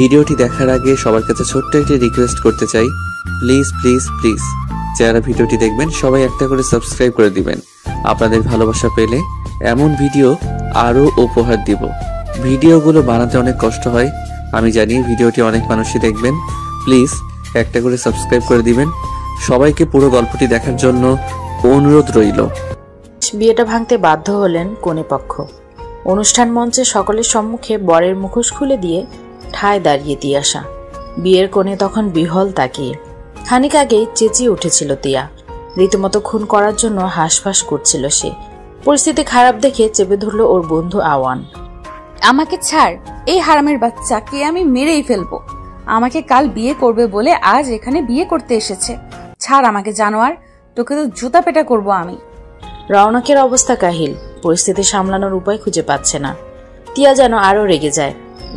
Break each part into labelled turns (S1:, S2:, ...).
S1: ভিডিওটি দেখার আগে সবার কাছে ছোট্ট একটি রিকোয়েস্ট করতে চাই, প্লিজ প্লিজ প্লিজ যারা ভিডিওটি দেখবেন সবাই একটা করে সাবস্ক্রাইব করে দিবেন। আপনাদের ভালোবাসা পেলে এমন ভিডিও আরও উপহার দিব। ভিডিওগুলো বানাতে অনেক কষ্ট হয়, আমি জানি। ভিডিওটি অনেক মানুষই দেখবেন, প্লিজ একটা করে সাবস্ক্রাইব করে দিবেন। সবাইকে পুরো গল্পটি দেখার জন্য অনুরোধ রইল।
S2: বিয়েটা ভাঙতে বাধ্য হলেন কনে পক্ষ। অনুষ্ঠান মঞ্চে সকলের সম্মুখে বরের মুখোশ খুলে দিয়ে ঠায় দাঁড়িয়ে তিয়াশা। বিয়ের কোণে তখন বিহল তাকিয়ে। খানিক আগেই চেঁচিয়ে উঠেছিল তিয়া, রীতিমতো খুন করার জন্য হাঁসফাঁস করছিল সে। পরিস্থিতি খারাপ দেখে চেপে ধরল ওর বন্ধু আওয়ান।
S3: আমাকে ছাড়, এই হারামের বাচ্চাকে আমি মেরেই ফেলবো। আমাকে কাল বিয়ে করবে বলে আজ এখানে বিয়ে করতে এসেছে। ছাড় আমাকে জানোয়ার, তোকে তো জুতা পেটা করবো আমি।
S2: রওনকের অবস্থা কাহিল, পরিস্থিতি সামলানোর উপায় খুঁজে পাচ্ছে না। তিয়া যেন আরো রেগে যায়।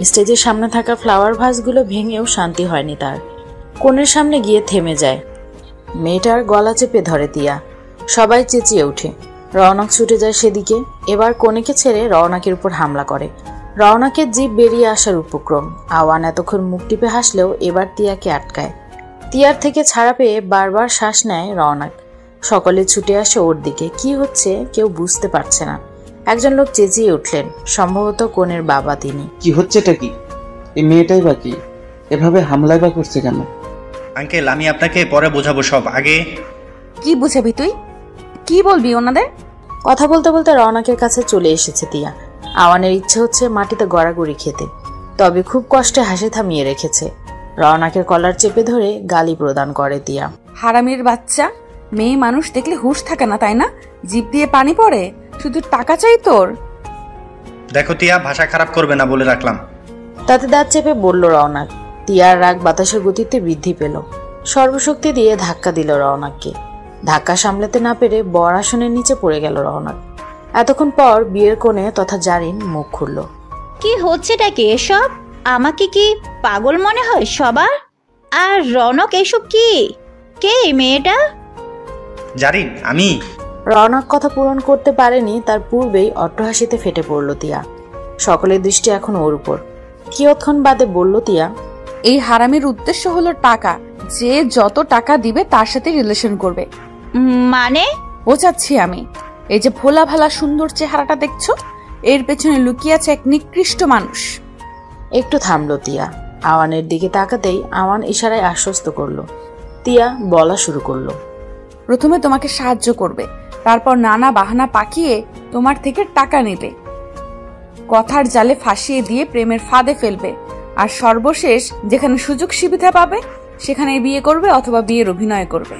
S2: স্টেজের সামনে থাকা ফ্লাওয়ার ভাসগুলো ভেঙেও শান্তি হয়নি তার। কোণের সামনে গিয়ে থেমে যায়। মেয়েটার গলা চেপে ধরে তিয়া। সবাই চেঁচিয়ে ওঠে। রওনক ছুটে যায় সেদিকে। এবার কনেকে ছেড়ে রওনকের উপর হামলা করে। রওনকের জিভ বেরিয়ে আসার উপক্রম। আওয়ান এতক্ষণ মুখ টিপে হাসলেও এবার তিয়াকে আটকায়। তিয়ার থেকে ছাড়া পেয়ে বারবার শ্বাস নেয় রওনক। সকলে ছুটে আসে ওর দিকে। কি হচ্ছে কেউ বুঝতে পারছে না। একজন লোক চেঁচিয়ে উঠলেন, সম্ভবত কনের বাবা তিনি।
S4: কি হচ্ছেটা কি? এই মেয়েটাই বা কি? এভাবে হামলাই বা করছে কেন?
S5: আঙ্কেল, আমি আপনাকে পরে বোঝাবো সব। আগে
S3: কি বুঝাবি তুই? কি বলবি ওনাদের?
S2: কথা বলতে বলতে রওনকের কাছে চলে এসেছে তিয়া। আওয়ানের ইচ্ছে হচ্ছে মাটিতে গড়াগড়ি খেতে, তবে খুব কষ্টে হাসি থামিয়ে রেখেছে। রওনকের কলার চেপে ধরে গালি প্রদান করে তিয়া।
S3: হারামের বাচ্চা, মেয়ে মানুষ দেখলে হুঁশ থাকে না তাই না? জিভ দিয়ে পানি পড়ে, শুধু টাকা চাই তোর।
S5: দেখো তিয়া, ভাষা খারাপ করবে না বলে রাখলাম।
S2: তাতে দাঁত চেপে বলল রওনক। তিয়ার রাগ বাতাসের গতিতে বৃদ্ধি পেল। সর্বশক্তি দিয়ে ধাক্কা দিল রওনককে। ধাক্কা সামলাতে না পেরে বর আসনের নিচে পড়ে গেল রওনক। এতক্ষণ পর বিয়ের কোণে তথা জারিন মুখ খুলল।
S6: কি হচ্ছেটা কি এসব? আমাকে কি পাগল মনে হয় সবার? আর রনক এসব কি? কে এই মেয়েটা?
S5: জারিন, আমি।
S2: রওনক কথা পূরণ করতে পারেনি, তার পূর্বেই অট্টহাসিতে ফেটে পড়ল তিয়া। সকলের দৃষ্টি এখন ওর উপর। কিয়ৎক্ষণ বাদে বলল তিয়া,
S3: এই হারামের উদ্দেশ্য হলো টাকা। যে যত টাকা দিবে তার সাথে রিলেশন করবে।
S6: মানে?
S3: বোঝাচ্ছি আমি। এই যে ভোলা ভালা সুন্দর চেহারাটা দেখছো, এর পেছনে লুকিয়ে আছে এক নিকৃষ্ট মানুষ।
S2: একটু থামল তিয়া। আওয়ানের দিকে তাকাতেই আওয়ান ইশারায় আশ্বস্ত করল। তিয়া বলা শুরু করল।
S3: প্রথমে তোমাকে সাহায্য করবে, তারপর নানা বাহানা পাকিয়ে তোমার থেকে টাকা নেবে, কথার জালে ফাঁসিয়ে দিয়ে প্রেমের ফাঁদে ফেলবে, আর সর্বশেষ যেখানে সুযোগ সুবিধা পাবে সেখানে বিয়ে করবে অথবা বিয়ের অভিনয় করবে।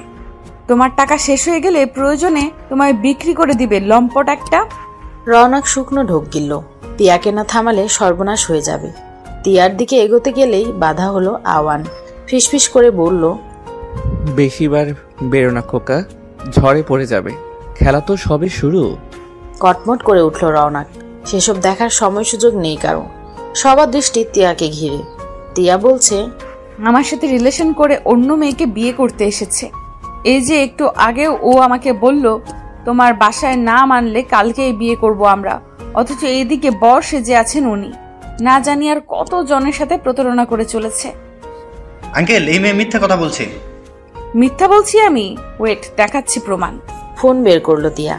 S3: তোমার টাকা শেষ হয়ে গেলে প্রয়োজনে তোমায় বিক্রি করে দিবে লম্পট একটা।
S2: রওনক শুকনো ঢোক গিলল। তিয়াকে না থামালে সর্বনাশ হয়ে যাবে। তিয়ার দিকে এগোতে গেলেই বাধা হলো আওয়ান। ফিসফিস করে বলল,
S1: বেশিবার বেরো না খোকা, ঝড়ে পড়ে যাবে। খেলা তো সবে শুরু।
S2: কটমট করে উঠল রওনক। সেসব দেখার সময় সুযোগ নেই কারো। সবার দৃষ্টি তিয়াকে ঘিরে। তিয়া বলছে,
S3: আমার সাথে রিলেশন করে অন্য মেয়েকে বিয়ে করতে এসেছে। এই যে একটু আগেও ও আমাকে বলল তোমার বাসায় না মানলে কালকেই বিয়ে করব আমরা, অথচ এইদিকে বর সেজে আছেন উনি। না জানি আর কত জনের সাথে প্রতারণা করে চলেছে।
S5: আঙ্কেল, এই মেয়ে মিথ্যা কথা বলছে।
S3: মিথ্যা বলছি আমি? ওয়েট, দেখাচ্ছি প্রমাণ।
S2: ফোন বের করলো তিয়া।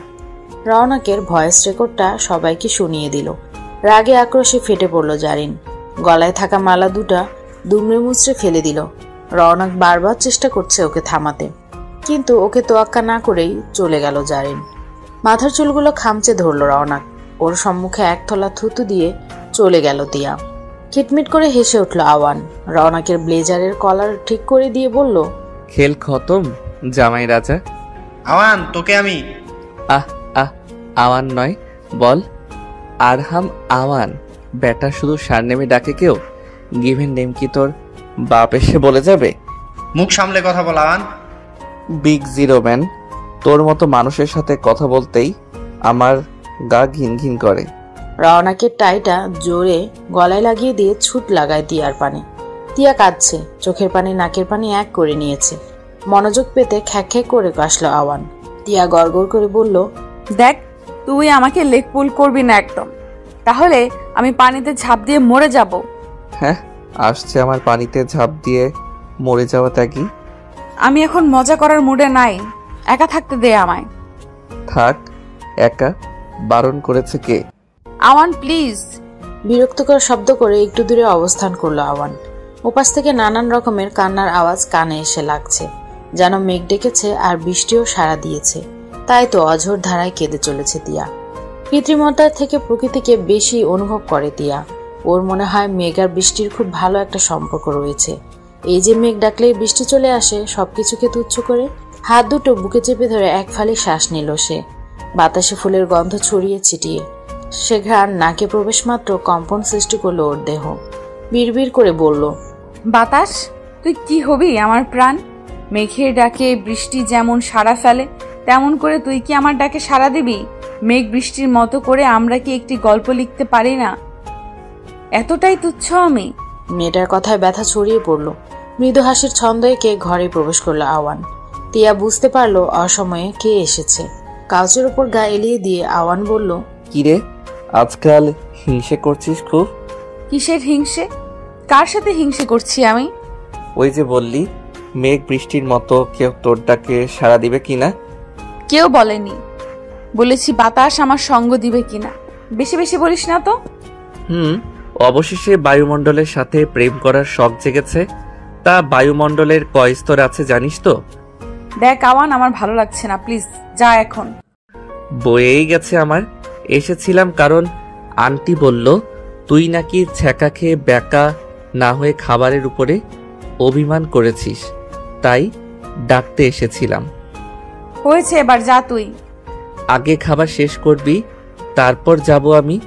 S2: রওনকের ভয়েস রেকর্ডটা সবাইকে শুনিয়ে দিল। রাগে আক্রোশে ফেটে পড়ল জারিন। গলায় থাকা মালা দুটা দুমড়ে মুচড়ে ফেলে দিল। রওনক বারবার চেষ্টা করছে ওকে থামাতে, কিন্তু ওকে তোয়াক্কা না করেই চলে গেল জারিন। মাথার চুলগুলো খামচে ধরল রওনক। ওর সম্মুখে এক থলা থুতু দিয়ে চলে গেল তিয়া। খিটমিট করে হেসে উঠল আওয়ান। রওনকের ব্লেজারের কলার ঠিক করে দিয়ে বলল,
S1: খেল খতম জামাই রাজা।
S5: আওয়ান, তোকে আমি।
S1: আহ আহ, আওয়ান নয়, বল আরহাম আওয়ান। ব্যাটা শুধু সারনেমে ডাকে কেউ? গিভেন নেম কি তোর বাপ এসে বলে যাবে?
S5: মুখ সামলে কথা বল আওয়ান।
S1: বিগ জিরো ম্যান, তোর মতো মানুষের সাথে কথা বলতেই আমার গা ঘিন ঘিন করে।
S2: রওনকের টাইটা জোরে গলায় লাগিয়ে দিয়ে ছুট লাগায় তিয়ার পানে। তিয়া কাঁদছে, চোখের পানি নাকের পানি এক করে নিয়েছে। মনোযোগ পেতে খ্যাক খ্যাক করে কাশলো আওয়ান। তিয়া গড়গড় করে বলল,
S3: দেখ, তুই আমাকে লেগ পুল করবি না একদম, তাহলে আমি পানিতে ঝাঁপ দিয়ে মরে যাব।
S1: হ্যাঁ, আসছে আমার পানিতে ঝাঁপ দিয়ে মরে যাওয়া ত্যাগী।
S3: আমি এখন মজা করার মুডে নাই, একা থাকতে দে আমায়।
S1: থাক একা, বারণ করেছে কে?
S3: আওয়ান প্লিজ।
S2: বিরক্তকর শব্দ করে একটু দূরে অবস্থান করলো আওয়ান। ওপাশ থেকে নানান রকমের কান্নার আওয়াজ কানে এসে লাগছে, যেন মেঘ ডেকেছে আর বৃষ্টিও সাড়া দিয়েছে। তাই তো অঝোর ধারায় কেঁদে চলেছে তিয়া। কৃত্রিমতার থেকে প্রকৃতিকে বেশি অনুভব করে তিয়া। ওর মনে হয় মেঘ আর বৃষ্টির খুব ভালো একটা সম্পর্ক রয়েছে। এই যে মেঘ ডাকলেই বৃষ্টি চলে আসে সবকিছুকে তুচ্ছ করে। হাত দুটো বুকে চেপে ধরে এক ফালি শ্বাস নিল সে। বাতাসে ফুলের গন্ধ ছড়িয়ে ছিটিয়ে সে ঘ্রাণ নাকে প্রবেশ মাত্র কম্পন সৃষ্টি করলো ওর দেহ। বিড়বিড় করে বলল,
S3: বাতাস, তুই কি হবি আমার প্রাণ? মেঘের ডাকে বৃষ্টি যেমন সাড়া ফেলে, তেমন করে তুই কি আমার ডাকে সাড়া দিবি? মেঘ বৃষ্টির মতো করে আমরা কি একটি গল্প লিখতে পারি না? এতটাই তুচ্ছ আমি?
S2: মেয়েটার কথায় ব্যথা ছড়িয়ে পড়ল। মৃদু হাসির ছন্দ এঁকে ঘরে প্রবেশ করলো আওয়ান। তিয়া বুঝতে পারলো অসময়ে কে এসেছে। কাউচের উপর গা এলিয়ে দিয়ে আওয়ান বলল,
S1: কিরে আজকাল হিংসে করছিস খুব?
S3: কিসের হিংসে? কার সাথে হিংসে করছি আমি?
S1: ওই যে বললি মেঘ বৃষ্টির মতো কেউ তোর ডাকে সাড়া দিবে কিনা।
S3: কেউ বলেনি, বলেছি বাতাস আমার সঙ্গ দিবে কিনা। বেশি বেশি বলিস না তো।
S1: অবশেষে বায়ুমণ্ডলের সাথে প্রেম করার শখ জেগেছে। তা বায়ুমণ্ডলের কয় স্তর আছে জানিস তো?
S3: দেখ আওয়ান, আমার ভালো লাগছে না, প্লিজ যা এখন।
S1: বয়েই গেছে আমার। এসেছিলাম কারণ আন্টি বলল তুই নাকি ছ্যাঁকা খেয়ে ব্যাকা না হয়ে খাবারের উপরে অভিমান করেছিস, তাই ডাকতে এসেছিলাম।
S3: হয়েছে, এবার যা তুই।
S1: আগে খাবার শেষ করবি, তারপর যাব আমি।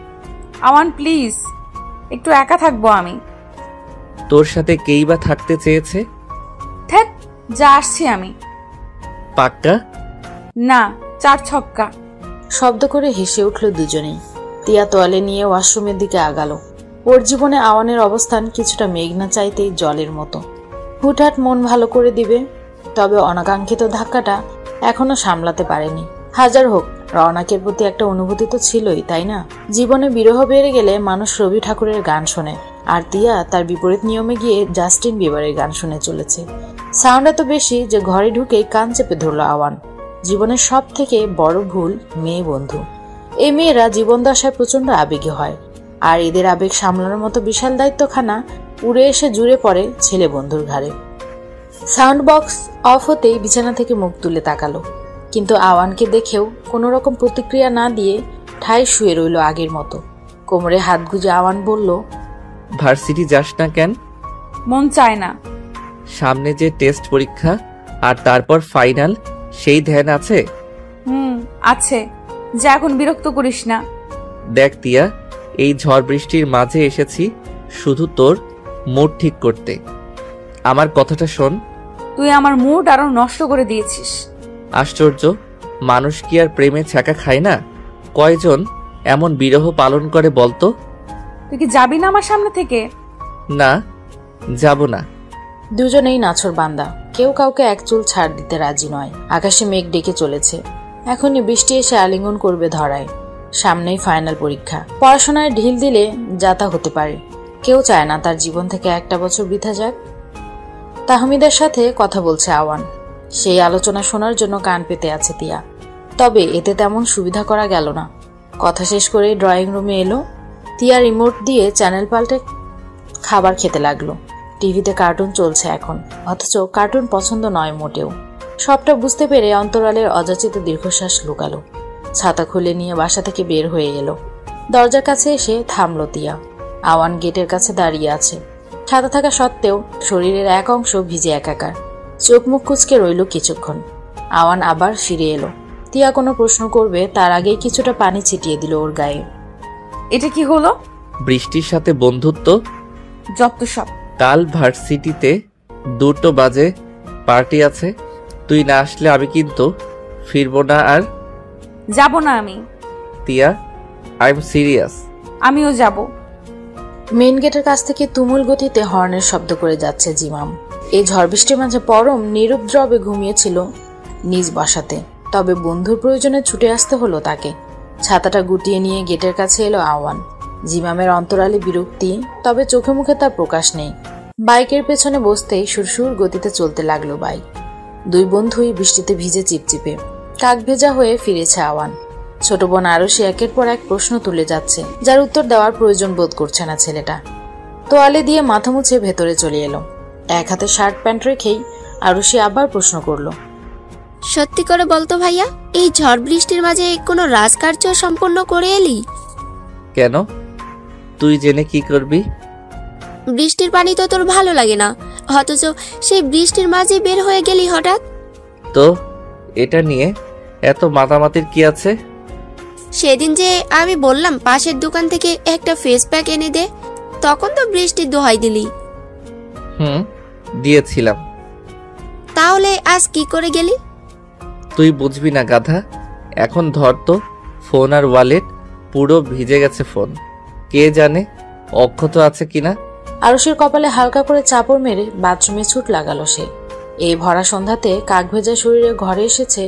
S3: আওয়ান প্লিজ, একটু একা থাকবো আমি।
S1: তোর সাথে কেই বা থাকতে চেয়েছে?
S3: ধ্যাৎ, যা আসছি আমি।
S1: পাক্কা?
S3: না, 4 ছক্কা।
S2: শব্দ করে হেসে উঠল দুজনেই। তিয়া তোয়ালে নিয়ে ওয়াশরুমের দিকে আগালো। ওর জীবনে আওয়ানের অবস্থান কিছুটা মেঘনা চাইতেই জলের মতো। হুটহাট মন ভালো করে দিবে, তবে অনাকাঙ্ক্ষিত ধাক্কাটা এখনো সামলাতে পারেনি। হাজার হোক, রওনাকের প্রতি একটা অনুভূতি তো ছিলই, তাই না? জীবনে বিরহ বেড়ে গেলে মানুষ রবি ঠাকুরের গান শোনে, আর তিয়া তার বিপরীত নিয়মে গিয়ে জাস্টিন বিবারের গান শুনে চলেছে। সাউন্ড এত বেশি যে ঘরে ঢুকেই কান চেপে ধরল আওয়ান। জীবনের সব থেকে বড় ভুল মেয়ে বন্ধু। এই মেয়েরা জীবন দশায় প্রচন্ড আবেগী হয়, আর এদের আবেগ সামলানোর মতো বিশাল দায়িত্বখানা উড়ে এসে জুড়ে পড়ে ছেলে বন্ধুর ঘাড়ে। সাউন্ড বক্স অফ হতেই বিছানা থেকে মুখ তুলে তাকালো, কিন্তু আওয়ানকে দেখেও কোনো রকম প্রতিক্রিয়া না দিয়ে ঠায় শুয়ে রইল আগের মতো। কোমরে হাত গুজে আওয়ান বলল,
S1: ভার্সিটি যাস না কেন?
S3: মন চায় না।
S1: সামনে যে টেস্ট পরীক্ষা আর তারপর ফাইনাল, সেই ধ্যান আছে?
S3: আছে, যা এখন বিরক্ত করিস না।
S1: দেখ তিয়া, এই ঝড় বৃষ্টির মাঝে এসেছি শুধু তোর মুড ঠিক করতে। আমার কথাটা শোন।
S3: তুই আমার মুড আরো নষ্ট করে দিয়েছিস।
S1: আশ্চর্য, মানুষ কি আর প্রেমে ছ্যাঁকা খায় না? কয়জন এমন বিরহ পালন করে বলতো?
S3: তুই কি যাবি না আমার সামনে থেকে?
S1: না, যাব না।
S2: দুজনেই নাছর বান্দা, কেউ কাউকে এক চুল ছাড় দিতে রাজি নয়। আকাশে মেঘ ডেকে চলেছে, এখনই বৃষ্টি এসে আলিঙ্গন করবে ধরায়। সামনেই ফাইনাল পরীক্ষা। পড়াশোনায় ঢিল দিলে যাতা হতে পারে। কেউ চায় না তার জীবন থেকে একটা বছর বৃথা যাক। তাহমিদের সাথে কথা বলছে আওয়ান। সেই আলোচনা শোনার জন্য কান পেতে আছে তিয়া, তবে এতে তেমন সুবিধা করা গেল না। কথা শেষ করে ড্রয়িং রুমে এলো। তিয়া রিমোট দিয়ে চ্যানেল পাল্টে খাবার খেতে লাগলো। টিভিতে কার্টুন চলছে এখন, অথচ কার্টুন পছন্দ নয় মোটেও। সবটা বুঝতে পেরে অন্তরালের অযাচিত দীর্ঘশ্বাস লুকালো। ছাতা খুলে নিয়ে বাসা থেকে বের হয়ে এলো। দরজার কাছে এসে থামলো তিয়া। আওয়ান গেটের কাছে দাঁড়িয়ে আছে। ছাতা থাকা সত্ত্বেও শরীরের এক অংশ ভিজে একাকার। চোখ মুখ কুচকে রইল কিছুক্ষণ। আওয়ান আবার ফিরে এলো। তিয়া কোনো প্রশ্ন করবে তার আগেই কিছুটা পানি ছিটিয়ে দিল ওর গায়ে।
S3: এটা কি হলো?
S1: বৃষ্টির সাথে বন্ধুত্ব?
S3: যত সব।
S1: কাল ভার্সিটিতে 2টো বাজে পার্টি আছে, তুই না আসলে আমি কিন্তু ফিরবো না। আর
S3: যাব না আমি।
S1: তিয়া, আই এম সিরিয়াস।
S3: আমিও যাব।
S2: মেইন গেটের কাছ থেকে তুমুল গতিতে হর্নের শব্দ করে যাচ্ছে জিমাম। এই ঝড় বৃষ্টির মাঝে পরম নিরুপদ্রবে ঘুমিয়েছিল নিজ বাসাতে, তবে বন্ধুর প্রয়োজনে ছুটে আসতে হলো তাকে। ছাতাটা গুটিয়ে নিয়ে গেটের কাছে এলো আওয়ান। জিমামের অন্তরালে বিরক্তি, তবে চোখে মুখে তার প্রকাশ নেই। বাইকের পেছনে বসতেই সুরসুর গতিতে চলতে লাগলো বাইক। দুই বন্ধুই বৃষ্টিতে ভিজে চিপচিপে, কাক ভেজা হয়ে ফিরেছে আওয়ান। ছোট বোন আরশি একের পর এক প্রশ্ন তুলে যাচ্ছে, যার উত্তর দেওয়ার প্রয়োজন বোধ করছে না ছেলেটা। তোয়ালে দিয়ে মাথা মুছে ভেতরে চলে এলো। এক হাতে শার্ট প্যান্ট রেখেই আরশি আবার প্রশ্ন করলো,
S7: সত্যি করে বলতো ভাইয়া, এই ঝড় বৃষ্টির মাঝে কোনো রাজকার্য সম্পন্ন করে এলি?
S1: কেন? তুই জেনে কি করবি?
S7: বৃষ্টির পানি তো তোর ভালো লাগে না, অথচ সেই বৃষ্টির মাঝে বের হয়ে গেলি হঠাৎ।
S1: তো এটা নিয়ে এত মাতামাতির কি আছে?
S7: সেদিন যে আমি বললাম পাশের দোকান থেকে একটা ফেস প্যাক এনে দে, তখন তো বৃষ্টির দোহাই দিলি।
S1: দিয়েছিলাম।
S7: তাহলে আজ কি করে গেলি?
S1: তুই বুঝবি না গাধা। এখন ধর তো ফোন আর ওয়ালেট, পুরো ভিজে গেছে ফোন। কে জানে অক্ষত আছে কিনা।
S2: আরশির কপালে হালকা করে চাপড় মেরে বাথরুমে ছুট লাগালো সে। এই ভরা সন্ধ্যাতে কাক ভেজা শরীরে ঘরে এসেছে,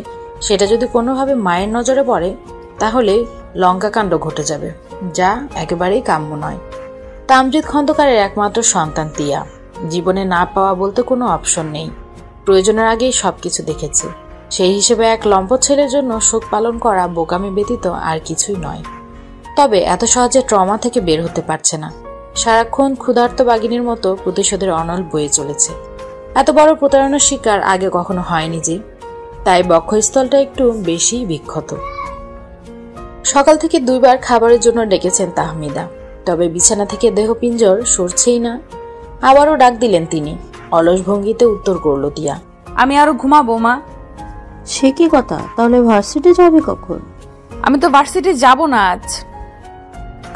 S2: সেটা যদি কোনোভাবে মায়ের নজরে পড়ে তাহলে লঙ্কাকাণ্ড ঘটে যাবে, যা একেবারেই কাম্য নয়। তামজিৎ খন্দকারের একমাত্র সন্তান তিয়া। জীবনে না পাওয়া বলতে কোনো অপশন নেই। প্রয়োজনের আগেই সবকিছু দেখেছে। সেই হিসেবে এক লম্পট ছেলের জন্য শোক পালন করা বোকামি ব্যতীত আর কিছুই নয়। তবে এত সহজে ট্রমা থেকে বের হতে পারছে না। সারাক্ষণ ক্ষুধার্ত বাগিনীর মতো প্রতিশোধের অনল বয়ে চলেছে। এত বড় প্রতারণার শিকার আগে কখনো হয়নি যে, তাই বক্ষস্থলটা একটু বেশি বিক্ষত। সকাল থেকে দুইবার খাবারের জন্য ডেকেছেন তাহমিদা, তবে বিছানা থেকে দেহপিঞ্জর সরছেই না। আবারও ডাক দিলেন তিনি। অলস ভঙ্গিতে উত্তর করল তিয়া,
S3: আমি আরো ঘুমাবো মা।
S8: সে কি কথা? তাহলে ভার্সিটি যাবে কখন?
S3: আমি তো ভার্সিটি যাব না আজ।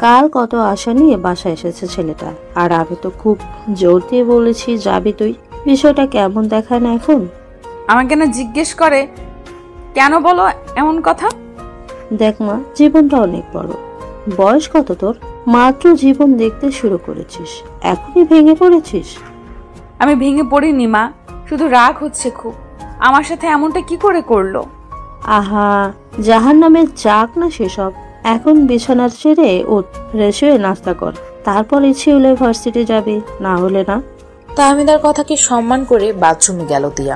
S8: কাল কত আশা নিয়ে বাসায় এসেছে ছেলেটা, আর আমি তো খুব জোর দিয়ে বলেছি যাবি তুই। বিষয়টা কেমন দেখায় না এখন?
S3: আমাকে না জিজ্ঞেস করে কেন বলো এমন কথা?
S8: দেখ মা, জীবনটা অনেক বড়। বয়স কত তোর? মাত্র জীবন দেখতে শুরু করেছিস, এখনই ভেঙে পড়েছিস?
S3: আমি ভেঙে পড়িনি মা, শুধু রাগ হচ্ছে খুব। আমার সাথে এমনটা কি করে করলো?
S8: আহা, জাহান্নামের যাক না সেসব। এখন বিছানার ছেড়ে উঠ, ফ্রেশ হয়ে নাস্তা কর, তারপর ইচ্ছে হলে ভার্সিটি যাবি, না হলে না।
S2: তাহমিদার কথাকে সম্মান করে বাথরুমে গেল তিয়া।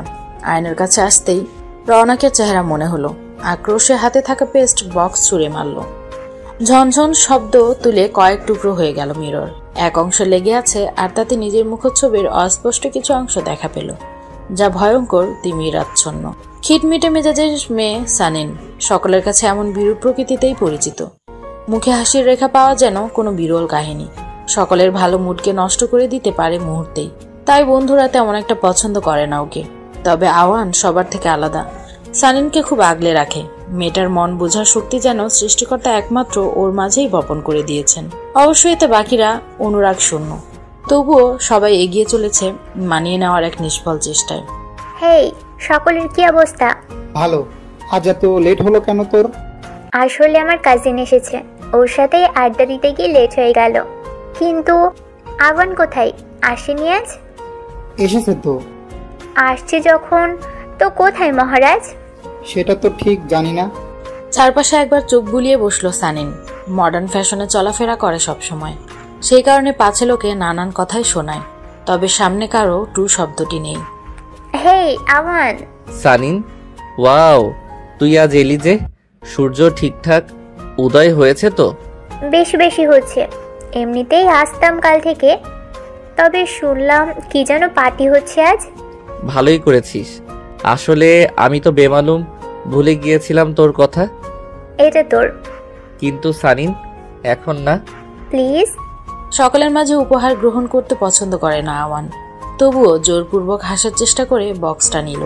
S2: আয়নার কাছে আসতেই রওনাকের চেহারা মনে হলো। আক্রোশে হাতে থাকা পেস্ট বক্স ছুঁড়ে মারল। ঝনঝন শব্দ তুলে কয়েক টুকরো হয়ে গেল মিরর। এক অংশে লেগে আছে, আর তাতে নিজের মুখচ্ছবির অস্পষ্ট কিছু অংশ দেখা পেল, যা ভয়ঙ্কর তিমিরাচ্ছন্ন। খিটমিটে মেজাজের মেয়ে সানিন সকলের কাছে এমন বিরূপ প্রকৃতিতেই পরিচিত। মুখে হাসির রেখা পাওয়া যেন কোনো বিরল কাহিনী। সকলের ভালো মুডকে নষ্ট করে দিতে পারে মুহূর্তেই। তাই বন্ধুরা তেমন একটা পছন্দ করে না ওকে। তবে আওয়ান সবার থেকে আলাদা। সানিনকে খুব আগলে রাখে। মেয়েটার মন বোঝার শক্তি যেন সৃষ্টিকর্তা একমাত্র ওর মাঝেই বপন করে দিয়েছেন। অবশ্যই এতে বাকিরা অনুরাগ শূন্য। তবুও সবাই এগিয়ে চলেছে মানিয়ে নেওয়ার এক নিষ্ফল চেষ্টায়।
S9: হেই, সকলের কি অবস্থা?
S10: ভালো। আজ এত লেট হলো কেন তোর?
S9: আসলে আমার কাজিন এসেছে, ওর সাথে আড্ডা দিতে গিয়ে লেট হয়ে গেল। কিন্তু আওয়ান কোথায়? আসেনি আজ?
S10: এসেছে তো।
S9: আসছে যখন, তো কোথায় মহারাজ?
S10: সেটা তো ঠিক জানি না।
S2: চারপাশে একবার চোখ বুলিয়ে বসলো সানিন। মডার্ন ফ্যাশনে চলাফেরা করে সবসময়, সেই কারণে পাছে লোকে নানান কথাই শোনায়, তবে সামনে কারো টু শব্দটি নেই।
S9: হেই আওয়ান।
S1: সানিন, ওয়াও, তুই আজ এলি যে? সূর্য ঠিকঠাক উদয় হয়েছে তো?
S9: বেশি বেশি হচ্ছে, এমনিতেই আসতাম কাল থেকে, তবে শুনলাম কি যেন পার্টি হচ্ছে আজ।
S1: ভালোই করেছিস। আসলে আমি তো বেমালুম ভুলে গিয়েছিলাম তোর কথা।
S9: এটা তোর।
S1: কিন্তু সানিন, এখন না
S9: প্লিজ।
S2: সকলের মাঝে উপহার গ্রহণ করতে পছন্দ করে না আওয়ান, তবুও জোরপূর্বক হাসার চেষ্টা করে বক্সটা নিল।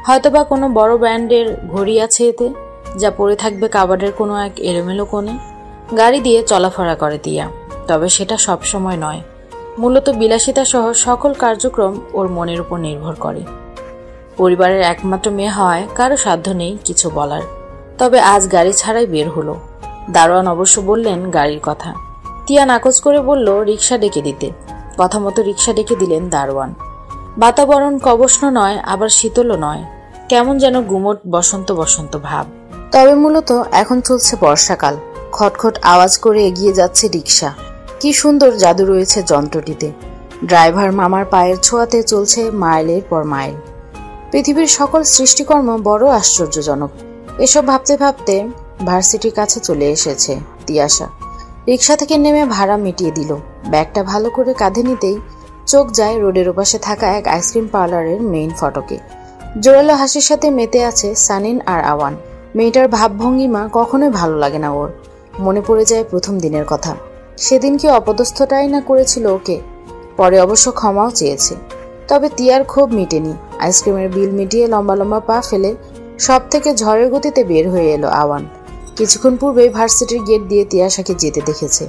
S2: হয়তোবা কোনো বড় ব্র্যান্ডের ঘড়ি আছে এতে, যা পরে থাকবে কাবার্ডের কোনো এক এলোমেলো কোণে। গাড়ি দিয়ে চলাফেরা করে তিয়া, তবে সেটা সব সময় নয়। মূলত বিলাসিতা সহ সকল কার্যক্রম ওর মনের উপর নির্ভর করে। পরিবারের একমাত্র মেয়ে হওয়ায় কারো সাধ্য নেই কিছু বলার। তবে আজ গাড়ি ছাড়াই বের হলো। দারোয়ান অবশ্য বললেন গাড়ির কথা। তিয়া নাকচ করে বলল রিক্সা ডেকে দিতে। কথা মতো রিক্সা ডেকে দিলেন দারোয়ান। বাতাবরণ কবষ্ণ নয়, আবার শীতলও নয়, কেমন যেন গুমট বসন্ত বসন্ত ভাব। তবে মূলত এখন চলছে বর্ষাকাল। খটখট আওয়াজ করে এগিয়ে যাচ্ছে রিক্সা। কি সুন্দর জাদু রয়েছে যন্ত্রটিতে। ড্রাইভার মামার পায়ের ছোঁয়াতে চলছে মাইলের পর মাইল। পৃথিবীর সকল সৃষ্টিকর্ম বড় আশ্চর্যজনক। এসব ভাবতে ভাবতে ভার্সিটির কাছে চলে এসেছে তিয়াশা। রিক্সা থেকে নেমে ভাড়া মিটিয়ে দিল। ব্যাগটা ভালো করে কাঁধে নিতেই চোখ যায় রোডের ওপাশে থাকা এক আইসক্রিম পার্লারের মেইন ফটকে। জোরালো হাসির সাথে মেতে আছে সানিন আর আওয়ান। মেয়েটার ভাবভঙ্গিমা কখনোই ভালো লাগে না ওর। মনে পড়ে যায় প্রথম দিনের কথা। সেদিন কি অপদস্থটাই না করেছিল ওকে। পরে অবশ্য ক্ষমাও চেয়েছে। তবে তিয়ার ক্ষোভ মিটেনি। আইসক্রিমের বিল মিটিয়ে লম্বা লম্বা পা ফেলে সব থেকে ঝড়ের গতিতে বের হয়ে এলো আওয়ান। কিছুক্ষণ পূর্বেই ভার্সিটির গেট দিয়ে তিয়াশাকে যেতে দেখেছে।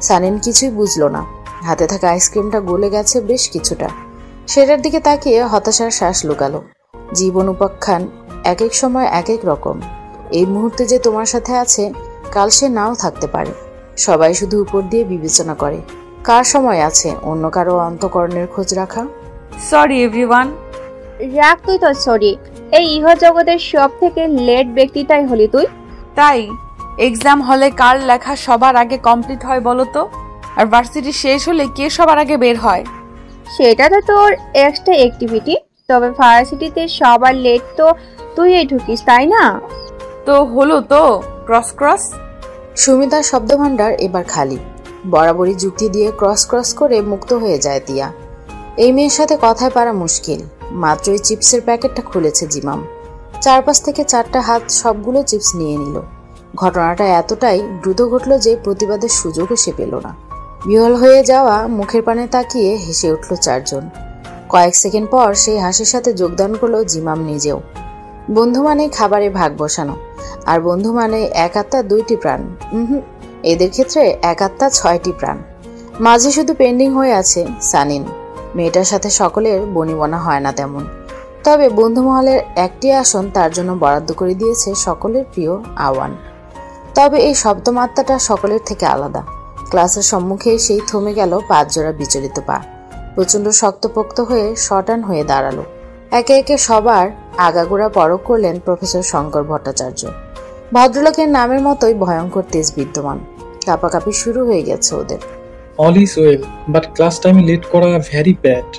S2: সানিন কিছুই বুঝলো না। হাতে থাকা আইসক্রিমটা গলে গেছে বেশ কিছুটা। সেটার দিকে তাকিয়ে হতাশার শ্বাস লুকালো। জীবন উপাখ্যান এক এক সময় এক এক রকম। এই মুহূর্তে যে তোমার সাথে আছে, কাল সে নাও থাকতে পারে। সবাই শুধু উপর দিয়ে বিবেচনা করে। কার সময় আছে অন্য কারো অন্তঃকরণের খোঁজ রাখা?
S3: Sorry everyone.
S11: রাখ তুই তো সরি। এই ইহজগতের সব থেকে লেট ব্যক্তিটাই হলি তুই।
S3: তাই এক্সাম হলে কার লেখা সবার আগে কমপ্লিট হয় বলো তো? আর ভার্সিটি শেষ হলে কে সবার আগে বের হয়?
S11: সেটা তো তোর এক্সট্রা অ্যাক্টিভিটি। তবে ভার্সিটিতে সবার লেট তো তুই ঢুকিস, তাই না?
S3: তো হলো তো ক্রস ক্রস।
S2: সুমিতার শব্দভাণ্ডার এবার খালি। বরাবরই যুক্তি দিয়ে ক্রস ক্রস করে মুক্ত হয়ে যায় তিয়া। এই মেয়ের সাথে কথায় পারা মুশকিল। মাত্রই চিপসের প্যাকেটটা খুলেছে জিমাম। 4-5 থেকে 4টা হাত সবগুলো চিপস নিয়ে নিল। ঘটনাটা এতটাই দ্রুত ঘটল যে প্রতিবাদের সুযোগও সে পেল না। বিহল হয়ে যাওয়া মুখের পানে তাকিয়ে হেসে উঠল 4 জন। কয়েক সেকেন্ড পর সেই হাসির সাথে যোগদান করলো জিমাম নিজেও। বন্ধু মানে খাবারে ভাগ বসানো, আর বন্ধু মানে এক আত্মা 2টি প্রাণ। এদের ক্ষেত্রে এক আত্মা 6টি প্রাণ। মাঝে শুধু পেন্ডিং হয়ে আছে সানিন। মেয়েটার সাথে সকলের বনিবনা হয় না তেমন। তবে বন্ধু মহলের একটি আসন তার জন্য বরাদ্দ করে দিয়েছে সকলের প্রিয় আওয়ান। তবে এই সপ্তম আত্মাটা সকলের থেকে আলাদা। ক্লাসের সম্মুখে সেই থমে গেল 5 জোড়া বিচলিত পা। প্রচণ্ড শক্তপোক্ত হয়ে শটান হয়ে দাঁড়ালো। একে একে সবার আগাগোড়া পরখ করলেন প্রফেসর শঙ্কর ভট্টাচার্য। ভদ্রলোকের নামের মতোই ভয়ঙ্কর তেজ বিদ্যমান। কাঁপাকাঁপি শুরু হয়ে গেছে ওদের।
S12: All is well, but class টাইমে লেট করা ভেরি ব্যাড।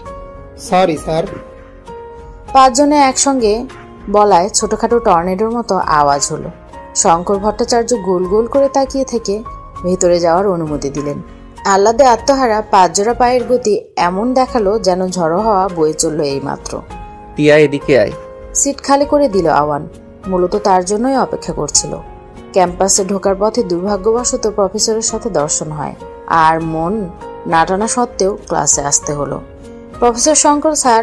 S10: Sorry sir.
S2: 5 জনে একসঙ্গে বলায় ছোটখাটো টর্নেডোর মতো আওয়াজ হলো। শঙ্কর ভট্টাচার্য গোল গোল করে তাকিয়ে থেকে ভেতরে যাওয়ার অনুমতি দিলেন। আহ্লাদে আত্মহারা 5 জোড়া পায়ের গতি এমন দেখালো যেন ঝড়ো হওয়া বয়ে চলল এইমাত্র।
S1: টিয়া এদিকে আয়।
S2: সিট খালি করে দিল আওয়ান। মূলত তার জন্যই অপেক্ষা করছিল। ক্যাম্পাসে ঢোকার পথে দুর্ভাগ্যবশত প্রফেসরের সাথে দর্শন হয়, আর মন না টানা সত্ত্বেও ক্লাসে আসতে হলো। প্রফেসর শঙ্কর স্যার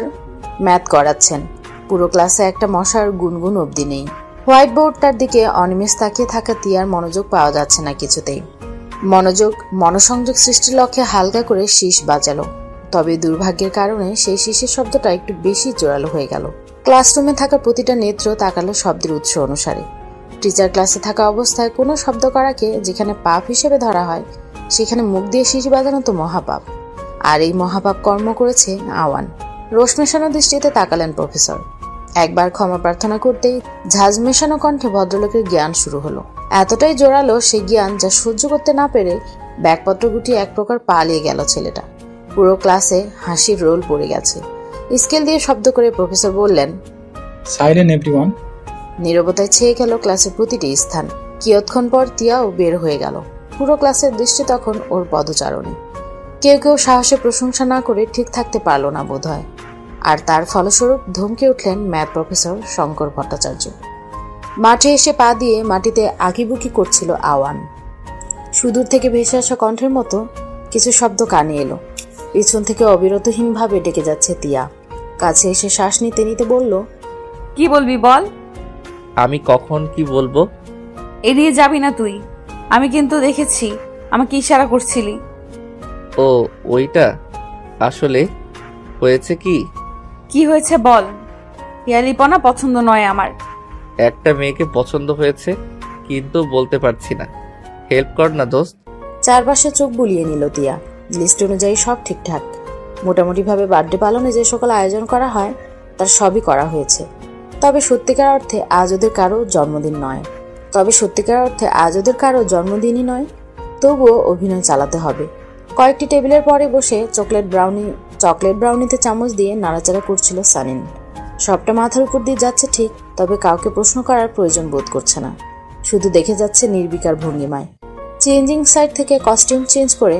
S2: ম্যাথ করাচ্ছেন। পুরো ক্লাসে একটা মশার গুনগুন অবধি নেই। হোয়াইট বোর্ডটার দিকে অনিমেষ তাকিয়ে থাকা তিয়ার মনোযোগ পাওয়া যাচ্ছে না কিছুতেই। মনোসংযোগ সৃষ্টির লক্ষ্যে হালকা করে শীষ বাজালো। তবে দুর্ভাগ্যের কারণে সেই শীষের শব্দটা একটু বেশি জোরালো হয়ে গেল। ক্লাসরুমে থাকা প্রতিটা নেত্র তাকালো শব্দের উৎস অনুসারে। টিচার ক্লাসে থাকা অবস্থায় কোনো শব্দ করাকে যেখানে পাপ হিসেবে ধরা হয়, সেখানে মুখ দিয়ে শীষ বাজানো তো মহাপাপ। আর এই মহাপাপ কর্ম করেছে আওয়ান। রোষ মেশানো দৃষ্টিতে তাকালেন প্রফেসর। একবার ক্ষমা প্রার্থনা করতেই ঝাঁজ মেশানো কণ্ঠে ভদ্রলোকের জ্ঞান শুরু হলো। এতটাই জোরালো সেই জ্ঞান যা সহ্য করতে না পেরে ব্যাগপত্র গুটিয়ে এক প্রকার পালিয়ে গেল ছেলেটা। পুরো ক্লাসে হাসির রোল পড়ে গেছে। স্কেল দিয়ে শব্দ করে প্রফেসর বললেন,
S12: সাইলেন্ট এভরিওয়ান।
S2: নীরবতায় ছেয়ে গেল ক্লাসের প্রতিটি স্থান। কিয়ৎক্ষণ পর তিয়াও বের হয়ে গেল। পুরো ক্লাসের দৃষ্টি তখন ওর পদচারণে। কেউ কেউ সাহসে প্রশংসা না করে ঠিক থাকতে পারল না বোধহয়। আর তার ফলস্বরূপ ধমকে উঠলেন ম্যাথ প্রফেসর শঙ্কর ভট্টাচার্য। মাঠে এসে পা দিয়ে মাটিতে আঁকিবুকি করছিল আওয়ান। সুদূর থেকে ভেসে আসা কণ্ঠের মতো কিছু শব্দ কানে এলো। পিছন থেকে অবিরতহীনভাবে ডেকে যাচ্ছে তিয়া। কাছে এসে শ্বাস নিতে নিতে বলল,
S3: কি বলবি বল।
S1: আমি কখন কি বলবো?
S3: এড়িয়ে যাবি না তুই। আমি কিন্তু দেখেছি আমাকে ইশারা করছিলি।
S1: ও ওইটা আসলে হয়েছে কি?
S3: কি হয়েছে বল। পিয়ালিপনা পছন্দ নয় আমার।
S1: একটা মেয়েকে পছন্দ হয়েছে, কিন্তু বলতে পারছি না। হেল্প কর না দোস্ত।
S2: চারপাশে চোখ বুলিয়ে নিল তিয়া। লিস্ট অনুযায়ী সব ঠিকঠাক। মোটামুটিভাবে বার্থডে পালনে যে সকল আয়োজন করা হয় তার সবই করা হয়েছে। তবে সত্যিকার অর্থে আজ ওদের কারো জন্মদিন নয়। তবে সত্যিকার অর্থে আজ ওদের কারো জন্মদিনই নয়। তবুও অভিনয় চালাতে হবে। কয়েকটি টেবিলের পরে বসে চকলেট ব্রাউনিতে চামচ দিয়ে নাড়াচাড়া করছিল সানিন। সবটা মাথার উপর দিয়ে যাচ্ছে ঠিক, তবে কাউকে প্রশ্ন করার প্রয়োজন বোধ করছে না। শুধু দেখে যাচ্ছে নির্বিকার ভঙ্গিমায়। চেঞ্জিং সাইড থেকে কস্টিউম চেঞ্জ করে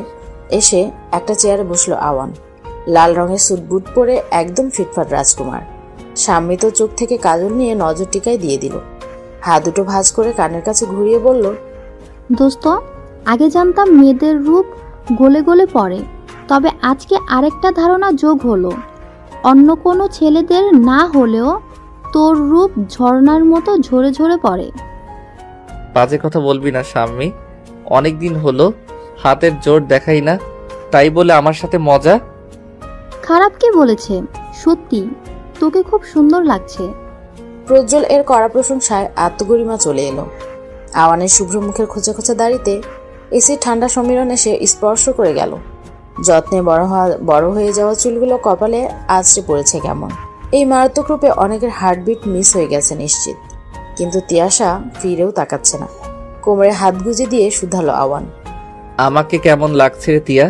S2: এসে একটা চেয়ারে বসলো আওয়ান। লাল রঙের স্যুট বুট পরে একদম ফিটফাট রাজকুমার। সাম্মিত চোখ থেকে কাজল নিয়ে নজর টিকায় দিয়ে দিল। হাত দুটো ভাঁজ করে কানের কাছে ঘুরিয়ে বলল,
S13: দোস্ত, আগে জানতাম মেয়েদের রূপ গলে গলে পড়ে, তবে আজকে আরেকটা ধারণা যোগ হলো। অন্য কোনো ছেলেদের না হলেও তোর রূপ ঝর্ণার মতো ঝরে ঝরে পড়ে।
S1: বাজে কথা বলবি না শাম্মী, অনেকদিন হলো হাতের জোর দেখাই না, তাই বলে আমার সাথে মজা।
S13: খারাপ কে বলেছে? সত্যি তোকে খুব সুন্দর লাগছে।
S2: প্রজ্জ্বল এর কড়া প্রশংসায় আত্মগরিমা চলে এলো। আওয়ানের শুভ্র মুখের খোঁচা খোঁচা দাড়িতে এসি ঠান্ডা সমীরণ এসে স্পর্শ করে গেল। যত্নে বড় হয়ে যাওয়া চুলগুলো কপালে আছড়ে পড়েছে কেমন। এই মারাত্মক রূপে অনেকের হার্টবিট মিস হয়ে গেছে নিশ্চিত। কিন্তু তিয়াশা ফিরেও তাকাচ্ছে না। কোমরে হাত গুজে দিয়ে শুধালো আওয়ান,
S1: আমাকে কেমন লাগছে রে তিয়া?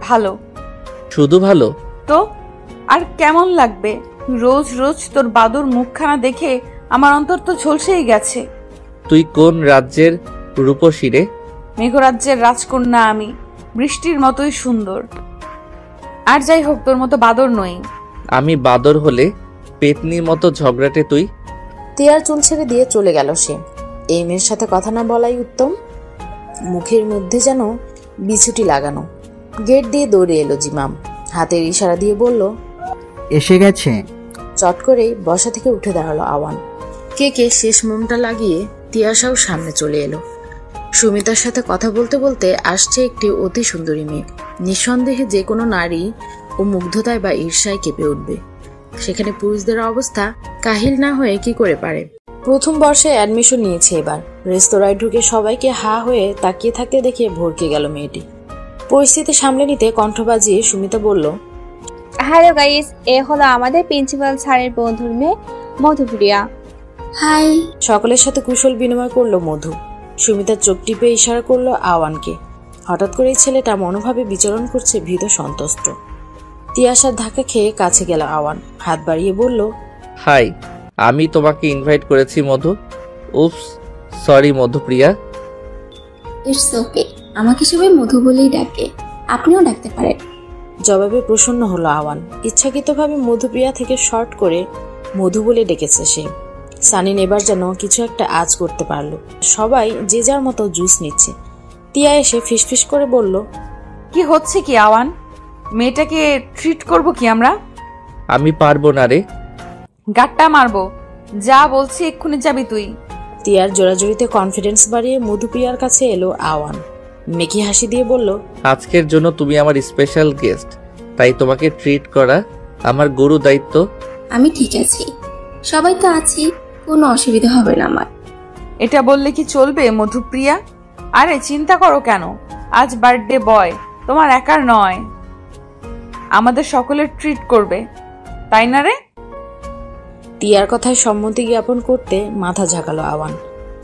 S3: ভালো।
S1: শুধু ভালো?
S3: তো আর কেমন লাগবে? রোজ রোজ তোর বাদুর মুখখানা দেখে আমার অন্তর তো ঝলসেই গেছে।
S1: তুই কোন রাজ্যের রূপসী রে?
S3: মেঘরাজ্যের রাজকন্যা আমি, বৃষ্টির মতোই সুন্দর। আর যাই হোক, তোর মতো বাদর নই।
S1: আমি বাদর হলে পেতনির মতো ঝগড়াটে তুই।
S2: তিয়ার চুল ছেড়ে দিয়ে চলে গেল সে। এই মেয়ের সাথে কথা না বলাই উত্তম। মুখের মধ্যে যেন বিছুটি লাগানো। গেট দিয়ে দৌড়ে এলো জিমাম। হাতের ইশারা দিয়ে বলল,
S14: এসে গেছে।
S2: চট করেই বসা থেকে উঠে দাঁড়ালো আওয়ান। কেকে শেষ মোমটা লাগিয়ে তিয়াশাও সামনে চলে এলো। সুমিতার সাথে কথা বলতে বলতে আসছে একটি অতি সুন্দরী মেয়ে। নিঃসন্দেহে যে কোনো নারী ও মুগ্ধতায় বা ঈর্ষায় কেঁপে উঠবে। সেখানে পুরুষদের অবস্থা কাহিল না হয়ে কি করে পারে। প্রথম বর্ষে অ্যাডমিশন নিয়েছে এবার। রেস্তোরাঁয় ঢুকে সবাইকে হা হয়ে তাকিয়ে থাকতে দেখে ভরকে গেল মেয়েটি। পরিস্থিতি সামলে নিতে কণ্ঠ বাজিয়ে সুমিতা বলল,
S11: হ্যালো গাইস, এ হলো আমাদের প্রিন্সিপাল স্যারের বন্ধুর মেয়ে মধুপ্রিয়া।
S2: হাই। সকলের সাথে কুশল বিনিময় করলো মধু। সুমিতার চোখ টিপে ইশারা করলো আওয়ানকে। হঠাৎ করে ছেলেটা মনোভাবে বিচরণ করছে ভীত সন্তুষ্ট। তিয়াশার ধাক্কা খেয়ে কাছে গেল আওয়ান। হাত বাড়িয়ে বলল,
S1: হাই, আমি তোমাকে ইনভাইট করেছি মধু। উপস, সরি মধুপ্রিয়া।
S15: ইটস ওকে, আমাকে সবাই মধু বলেই ডাকে, আপনিও ডাকতে পারেন।
S2: জবাবে প্রসন্ন হলো আওয়ান। ইচ্ছাকৃতভাবে মধুপ্রিয়া থেকে শর্ট করে মধু বলে ডেকেছে সে। সানিন এবার যেন কিছু একটা আজ করতে পারলো। সবাই যে যার মতো জুস নিচ্ছে। তিয়া এসে ফিসফিস করে বলল,
S3: কি হচ্ছে কি আওয়ান? মেয়েটাকে ট্রিট করব কি আমরা?
S1: আমি পারবো না রে।
S3: গাট্টা মারবো। যা বলছি এক্ষুনি যাবি তুই।
S2: তিয়ার জোরাজোরিতে কনফিডেন্স বাড়িয়ে মধুপ্রিয়ার কাছে এলো আওয়ান। মেকি হাসি দিয়ে বলল,
S1: আজকের জন্য তুমি আমার স্পেশাল গেস্ট, তাই তোমাকে ট্রিট করা আমার গুরু দায়িত্ব।
S15: আমি ঠিক আছি, সবাই তো আছি, কোনো অসুবিধা হবে না আমার।
S3: এটা বললে কি চলবে মধুপ্রিয়া? আরে চিন্তা করো কেন, আজ বার্থডে বয় তোমার একার নয়, আমাদের সকলের ট্রিট করবে, তাই না রে?
S2: তিয়ার কথায় সম্মতি জ্ঞাপন করতে মাথা ঝাঁকালো আওয়ান।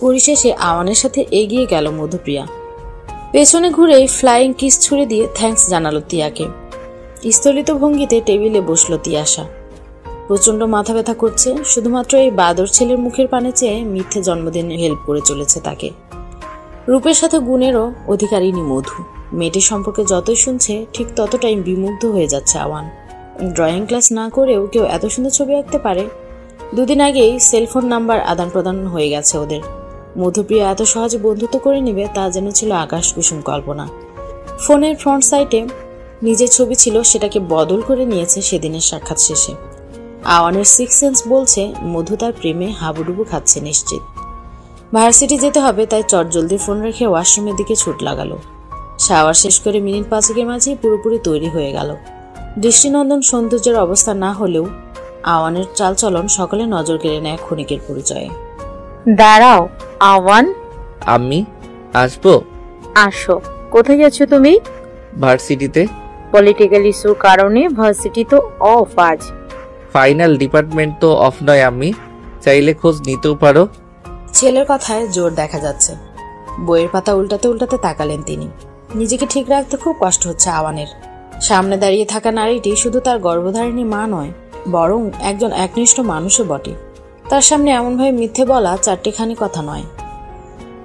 S2: পরিশেষে আওয়ানের সাথে এগিয়ে গেল মধুপ্রিয়া। পেছনে ঘুরে ফ্লাইং কিস ছুড়ে দিয়ে থ্যাঙ্কস জানালো তিয়াকে। স্থলিত ভঙ্গিতে টেবিলে বসলো তিয়াশা। প্রচন্ড মাথা ব্যথা করছে। শুধুমাত্র এই বাদর ছেলের মুখের পানে চেয়ে মিথ্যে জন্মদিনে হেল্প করে চলেছে তাকে। রূপের সাথে গুণেরও অধিকারিণী মধু। মেয়েটির সম্পর্কে যতই শুনছে ঠিক ততটাই বিমুগ্ধ হয়ে যাচ্ছে আওয়ান। ড্রয়িং ক্লাস না করেও কেউ এত সুন্দর ছবি আঁকতে পারে। দুদিন আগেই সেলফোন নাম্বার আদান প্রদান হয়ে গেছে ওদের। মধুপ্রিয়া এত সহজে বন্ধুত্ব করে নেবে তা যেন ছিল আকাশ কুসুম কল্পনা। ফোনের ফ্রন্ট সাইটে নিজের ছবি ছিল, সেটাকে বদল করে নিয়েছে সেদিনের সাক্ষাৎ শেষে। আওয়ানের সিক্স সেন্স বলছে মধু তার প্রেমে হাবুডুবু খাচ্ছে নিশ্চিত। ভার্সিটি যেতে হবে তাই চটজলদি ফোন রেখে ওয়াশরুমের দিকে ছুট লাগালো। শাওয়ার শেষ করে মিনিট 5 মাঝেই পুরোপুরি তৈরি হয়ে গেল। দৃষ্টিনন্দন সৌন্দর্যের অবস্থা না হলেও আওয়ানের চালচলন সকলে নজর কেড়ে নেয় ক্ষণিকের পরিচয়ে।
S16: দাঁড়াও আওয়ান।
S1: আমি আসবো?
S16: আসো। কোথায় যাচ্ছ তুমি?
S1: ভার্সিটিতে।
S16: পলিটিক্যাল ইস্যুর কারণে ভার্সিটি তো অফ আজ।
S1: ফাইনাল ডিপার্টমেন্ট তো অফ নয়, আমি চাইলে খোঁজ নিতেও পারো।
S2: ছেলের কথায় জোর দেখা যাচ্ছে। বইয়ের পাতা উল্টাতে উল্টাতে তাকালেন তিনি। নিজেকে ঠিক রাখতে খুব কষ্ট হচ্ছে আওয়ানের। সামনে দাঁড়িয়ে থাকা নারীটি শুধু তার গর্ভধারিণী মা নয়, বরং একজন একনিষ্ঠ মানুষও বটে। তার সামনে এমনভাবে মিথ্যে বলা চারটিখানি কথা নয়।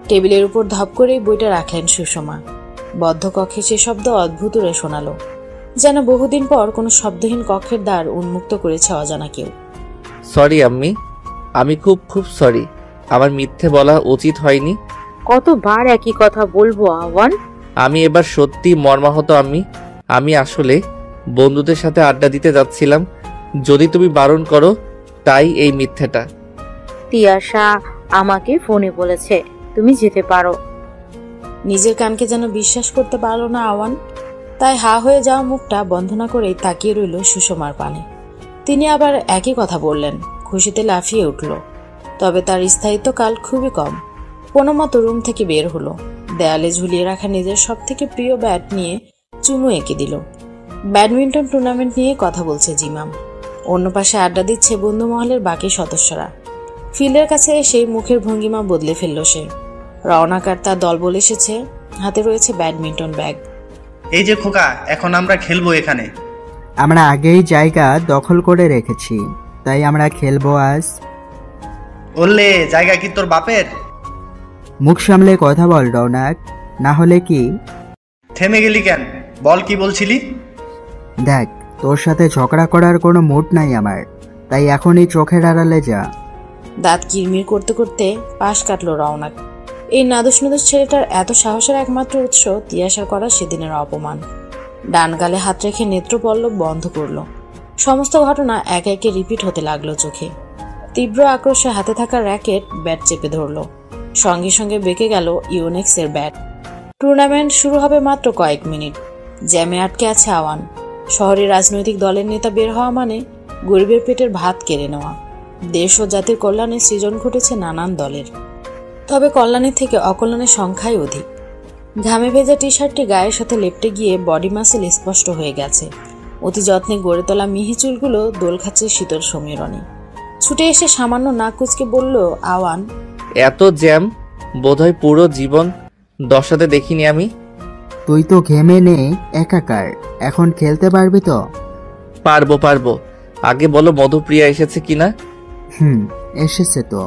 S2: টেবিলের উপর ধপ করেই বইটা রাখলেন সুষমা। বদ্ধ কক্ষে সে শব্দ অদ্ভুত রে শোনালো, যেন বহুদিন পর কোনো শব্দহীন কক্ষের দ্বার উন্মুক্ত করেছে অজানা কেউ।
S1: সরি আম্মি, আমি খুব খুব সরি। আমার মিথ্যে বলা উচিত হয়নি।
S16: কতবার একই কথা বলবো আওয়ান?
S1: আমি এবার সত্যি মর্মাহত আম্মি। আমি আসলে বন্ধুদের সাথে আড্ডা দিতে যাচ্ছিলাম, যদি তুমি বারণ করো তাই এই মিথ্যেটা।
S16: তিয়াশা আমাকে ফোনে বলেছে তুমি যেতে পারো।
S2: নিজের কানকে যেন বিশ্বাস করতে পারল না আওয়ান। তাই হা হয়ে যাওয়া মুখটা বন্ধ না করেই তাকিয়ে রইল সুষমার পানে। তিনি আবার একই কথা বললেন। খুশিতে লাফিয়ে উঠল। তবে তার স্থায়িত্বকাল খুবই কম। কোনো মতো রুম থেকে বের হলো। দেয়ালে ঝুলিয়ে রাখা নিজের সব থেকে প্রিয় ব্যাট নিয়ে চুমু এঁকে দিল। ব্যাডমিন্টন টুর্নামেন্ট নিয়ে কথা বলছে জিমাম। অন্য পাশে আড্ডা দিচ্ছে বন্ধু মহলের বাকি সদস্যরা। ফিল্ডের কাছে এসে মুখের ভঙ্গিমা বদলে ফেলল সে। রওনাকার তার দল বলে এসেছে, হাতে রয়েছে ব্যাডমিন্টন ব্যাগ।
S5: এই যে খোকা, এখন আমরা খেলবো এখানে।
S14: আমরা আগেই জায়গা দখল করে রেখেছি, তাই আমরা খেলবো আজ।
S5: বললে জায়গা কি তোর বাপের?
S14: মুখ সামলে কথা বল রৌনক, না হলে কি?
S5: থেমে গেলি কেন? বল, কি বলছিলি?
S14: দেখ, তোর সাথে ঝগড়া করার কোনো মুড নাই আমার, তাই এখনই চোখের আড়ালে যা।
S2: দাঁত কিরমির করতে করতে পাশ কাটলো রওনাক। এই নাদুস নাদুস ছেলেটার এত সাহসের একমাত্র উৎস তিয়াশার করা সেদিনের অপমান। ডান গালে হাত রেখে নেত্রপল্লব বন্ধ করলো। সমস্ত ঘটনা একে একে রিপিট হতে লাগলো চোখে। তীব্র আক্রোশে হাতে থাকা র্যাকেট ব্যাট চেপে ধরলো। সঙ্গে সঙ্গে বেঁকে গেল ইউনেক্সের ব্যাট। টুর্নামেন্ট শুরু হবে মাত্র কয়েক মিনিট। জ্যামে আটকে আছে আওয়ান। শহরের রাজনৈতিক দলের নেতা বের হওয়া মানে গরিবের পেটের ভাত কেড়ে নেওয়া। দেশ ও জাতির কল্যাণে সৃজন ঘটেছে নানান দলের, তবে কল্যাণের থেকে অকল্যাণের সংখ্যাই অধিক। ঘামে ভেজা টি শার্টটি গায়ের সাথে লেপটে গিয়ে বডি মাসেল স্পষ্ট হয়ে গেছে। অতি যত্নে গড়ে তোলা মিহি চুলগুলো দোল খাচ্ছে শীতল সমীরণে। ছুটে এসে সামান্য নাক কুচকে বলল আওয়ান,
S1: এত জ্যাম বোধহয় পুরো জীবন দশাতে দেখিনি আমি।
S14: তুই তো ঘেমে নে একাকার, এখন খেলতে পারবি তো?
S1: পারবো পারবো, আগে বলো মধুপ্রিয়া এসেছে কিনা?
S14: এসেছে তো,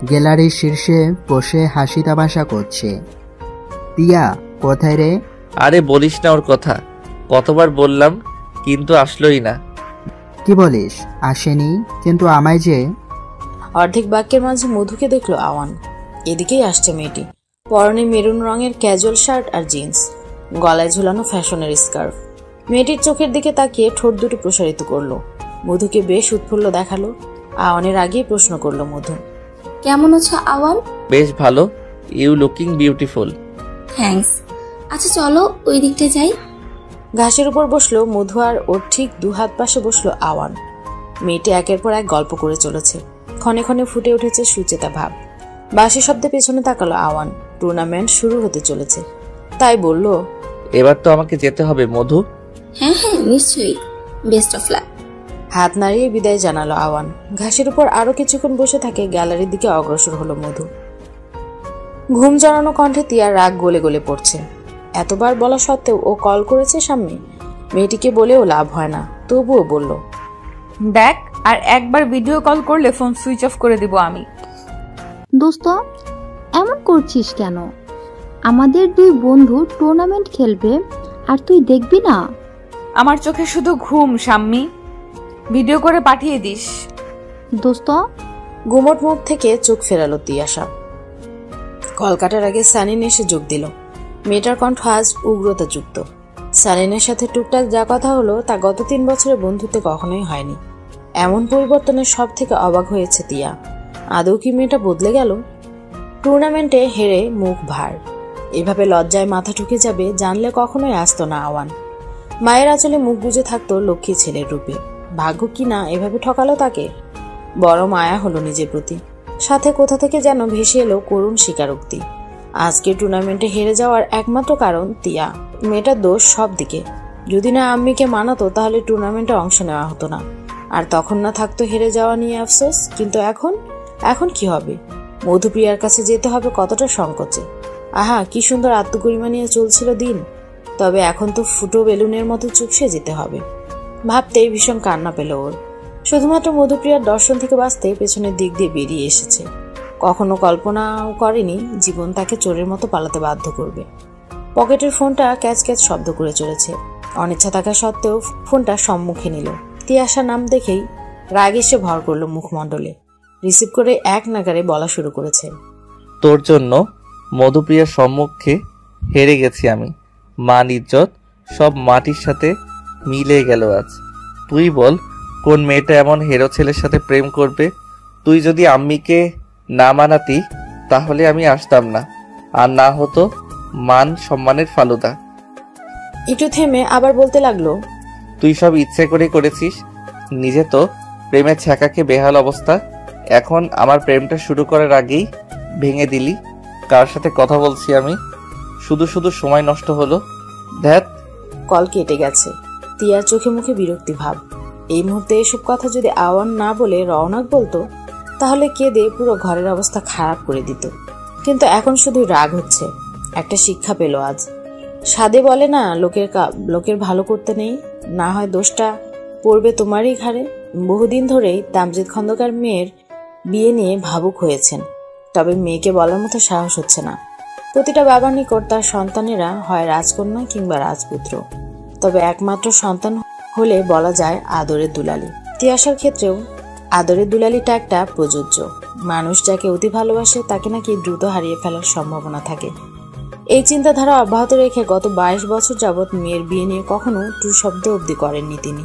S14: গ্যালারির শীর্ষে বসে হাসি তামাশা করছে। তিয়া কোথায় রে?
S1: আরে বলিস না ওর কথা, কতবার বললাম কিন্তু আসলোই না।
S14: কি বলিস আসেনি? কিন্তু আমায় যে।
S2: অর্ধেক বাক্যের মাঝে মধুকে দেখলো আওয়ান। এদিকেই আসছে মেয়েটি। পরনে মেরুন রঙের ক্যাজুয়াল শার্ট আর জিন্স, গলায় ঝুলানো ফ্যাশনের স্কার্ফ। মেয়েটির চোখের দিকে তাকিয়ে ঠোঁট দুটো প্রসারিত করলো। মধুকে বেশ উৎফুল্ল দেখালো। আওয়ানের আগেই প্রশ্ন করলো মধু,
S15: কেমন আছো আওয়ান?
S1: বেশ ভালো, ইউ লুকিং বিউটিফুল।
S15: থ্যাঙ্কস। আচ্ছা চলো ওই দিকটা যাই।
S2: ঘাসের উপর বসলো মধু আর ওর ঠিক দু হাত পাশে বসলো আওয়ান। মেয়েটি একের পর এক গল্প করে চলেছে। ক্ষণে ক্ষণে ফুটে উঠেছে সুচেতা ভাব। বাঁশি শব্দে পেছনে তাকালো আওয়ান। টুর্নামেন্ট শুরু হতে চলেছে, তাই বলল,
S1: এবার তো আমাকে যেতে হবে মধু।
S15: হ্যাঁ হ্যাঁ নিশ্চয়ই, বেস্ট অফ লাক।
S2: হাত নাড়িয়ে বিদায় জানালো আওয়ান। ঘাসের উপর আরো কিছুক্ষণ বসে থাকে গ্যালারির দিকে অগ্রসর হলো মধু। ঘুম জড়ানো কণ্ঠে তিয়ার রাগ গলে গলে পড়ছে। এতবার বলা সত্ত্বেও ও কল করেছে সামনে। মেয়েটিকে বলেও লাভ হয় না, তবুও বলল,
S3: দেখ, আর একবার ভিডিও কল করলে ফোন সুইচ অফ করে দিব আমি।
S13: দোস্ত এমন করছিস কেন? আমাদের দুই বন্ধু টুর্নামেন্ট খেলবে আর তুই দেখবি না?
S3: আমার চোখে শুধু ঘুম শাম্মী, ভিডিও করে পাঠিয়ে দিস।
S13: দোস্ত
S2: গুমট মুখ থেকে চোখ ফেরালো তিয়াশা। কল কাটার আগে সানিন এসে যোগ দিল। মেয়েটার কণ্ঠ আজ উগ্রতা যুক্ত। সানিনের সাথে টুকটাক যা কথা হলো তা গত 3 বছরের বন্ধুত্বে কখনোই হয়নি। এমন পরিবর্তনের সব থেকে অবাক হয়েছে তিয়া। আদৌ কি মেয়েটা বদলে গেল? টুর্নামেন্টে হেরে মুখ ভার, এভাবে লজ্জায় মাথা ঠুকে যাবে জানলে কখনোই আসতো না আওয়ান। মায়ের আঁচলে মুখ গুজে থাকতো লক্ষ্মী ছেলের রূপে। ভাগ্য কি না এভাবে ঠকালো তাকে। বড় মায়া হলো নিজের প্রতি। সাথে কোথা থেকে যেন ভেসে এলো করুণ স্বীকারোক্তি। আজকে টুর্নামেন্টে হেরে যাওয়ার একমাত্র কারণ তিয়া। মেয়েটার দোষ সব দিকে। যদি না আম্মিকে মানাতো তাহলে টুর্নামেন্টে অংশ নেওয়া হতো না। আর তখন না থাকতো হেরে যাওয়া নিয়ে আফসোস। কিন্তু এখন কি হবে? মধুপ্রিয়ার কাছে যেতে হবে কতটা সংকোচে। আহা, কি সুন্দর আত্মগরিমা নিয়ে চলছিল দিন, তবে এখন তো ফুটো বেলুনের মতো চুপসে যেতে হবে। ভাবতেই ভীষণ কান্না পেল ওর। শুধুমাত্র মধুপ্রিয়ার দর্শন থেকে বাঁচতে পেছনের দিক দিয়ে বেরিয়ে এসেছে। কখনো কল্পনাও করেনি জীবন তাকে চোরের মতো পালাতে বাধ্য করবে। পকেটের ফোনটা ক্যাচ ক্যাচ শব্দ করে চলেছে। অনিচ্ছা থাকা সত্ত্বেও ফোনটা সম্মুখে নিল। তিয়াশা নাম দেখেই রাগ এসে ভর করলো মুখমণ্ডলে। রিসিভ করে এক নাগারে বলা শুরু করেছে,
S17: তোর জন্য মধুপ্রিয়ার সম্মুখে হেরে গেছি আমি। মান ইজ্জত সব মাটির সাথে মিলে গেল আজ। তুই বল, কোন মেয়েটা এমন হিরো ছেলের সাথে প্রেম করবে? তুই যদি আম্মিকে না মানাতি তাহলে আমি আসতাম না, আর না হতো মান সম্মানের ফালুদা।
S2: একটু থেমে আবার বলতে লাগলো,
S17: তুই সব ইচ্ছে করে করেছিস। নিজে তো প্রেমের ছ্যাঁকাকে বেহাল অবস্থা, এখন আমার প্রেমটা শুরু করার আগেই ভেঙে দিলি। কার সাথে কথা বলছি আমি? শুধু শুধু সময় নষ্ট হলো। ধ্যাত।
S2: কল কেটে গেছে। তিয়ার চোখে মুখে বিরক্তি ভাব। এই মুহূর্তে এসব কথা যদি আওয়ান না বলে রওনাক বলতো তাহলে কেঁদে পুরো ঘরের অবস্থা খারাপ করে দিত। কিন্তু এখন শুধু রাগ হচ্ছে। একটা শিক্ষা পেল আজ। সাদে বলে না, লোকের ভালো করতে নেই, না হয় দোষটা পড়বে তোমারই ঘাড়ে। বহুদিন ধরেই তামজিদ খন্দকার মেয়ের বিয়ে নিয়ে ভাবুক হয়েছেন, তবে মেয়েকে বলার মতো সাহস হচ্ছে না। প্রতিটা বাবার নিকট তার সন্তানেরা হয় রাজকন্যা কিংবা রাজপুত্র, তবে একমাত্র সন্তান হলে বলা যায় আদরের দুলালি। তিয়াশার ক্ষেত্রেও আদরের দুলালি ট্যাগটা প্রযোজ্য। মানুষ যাকে অতি ভালোবাসে তাকে নাকি দ্রুত হারিয়ে ফেলার সম্ভাবনা থাকে। এই চিন্তাধারা অব্যাহত রেখে গত 22 বছর যাবৎ মেয়ের বিয়ে নিয়ে কখনো টু শব্দ অবধি করেননি তিনি।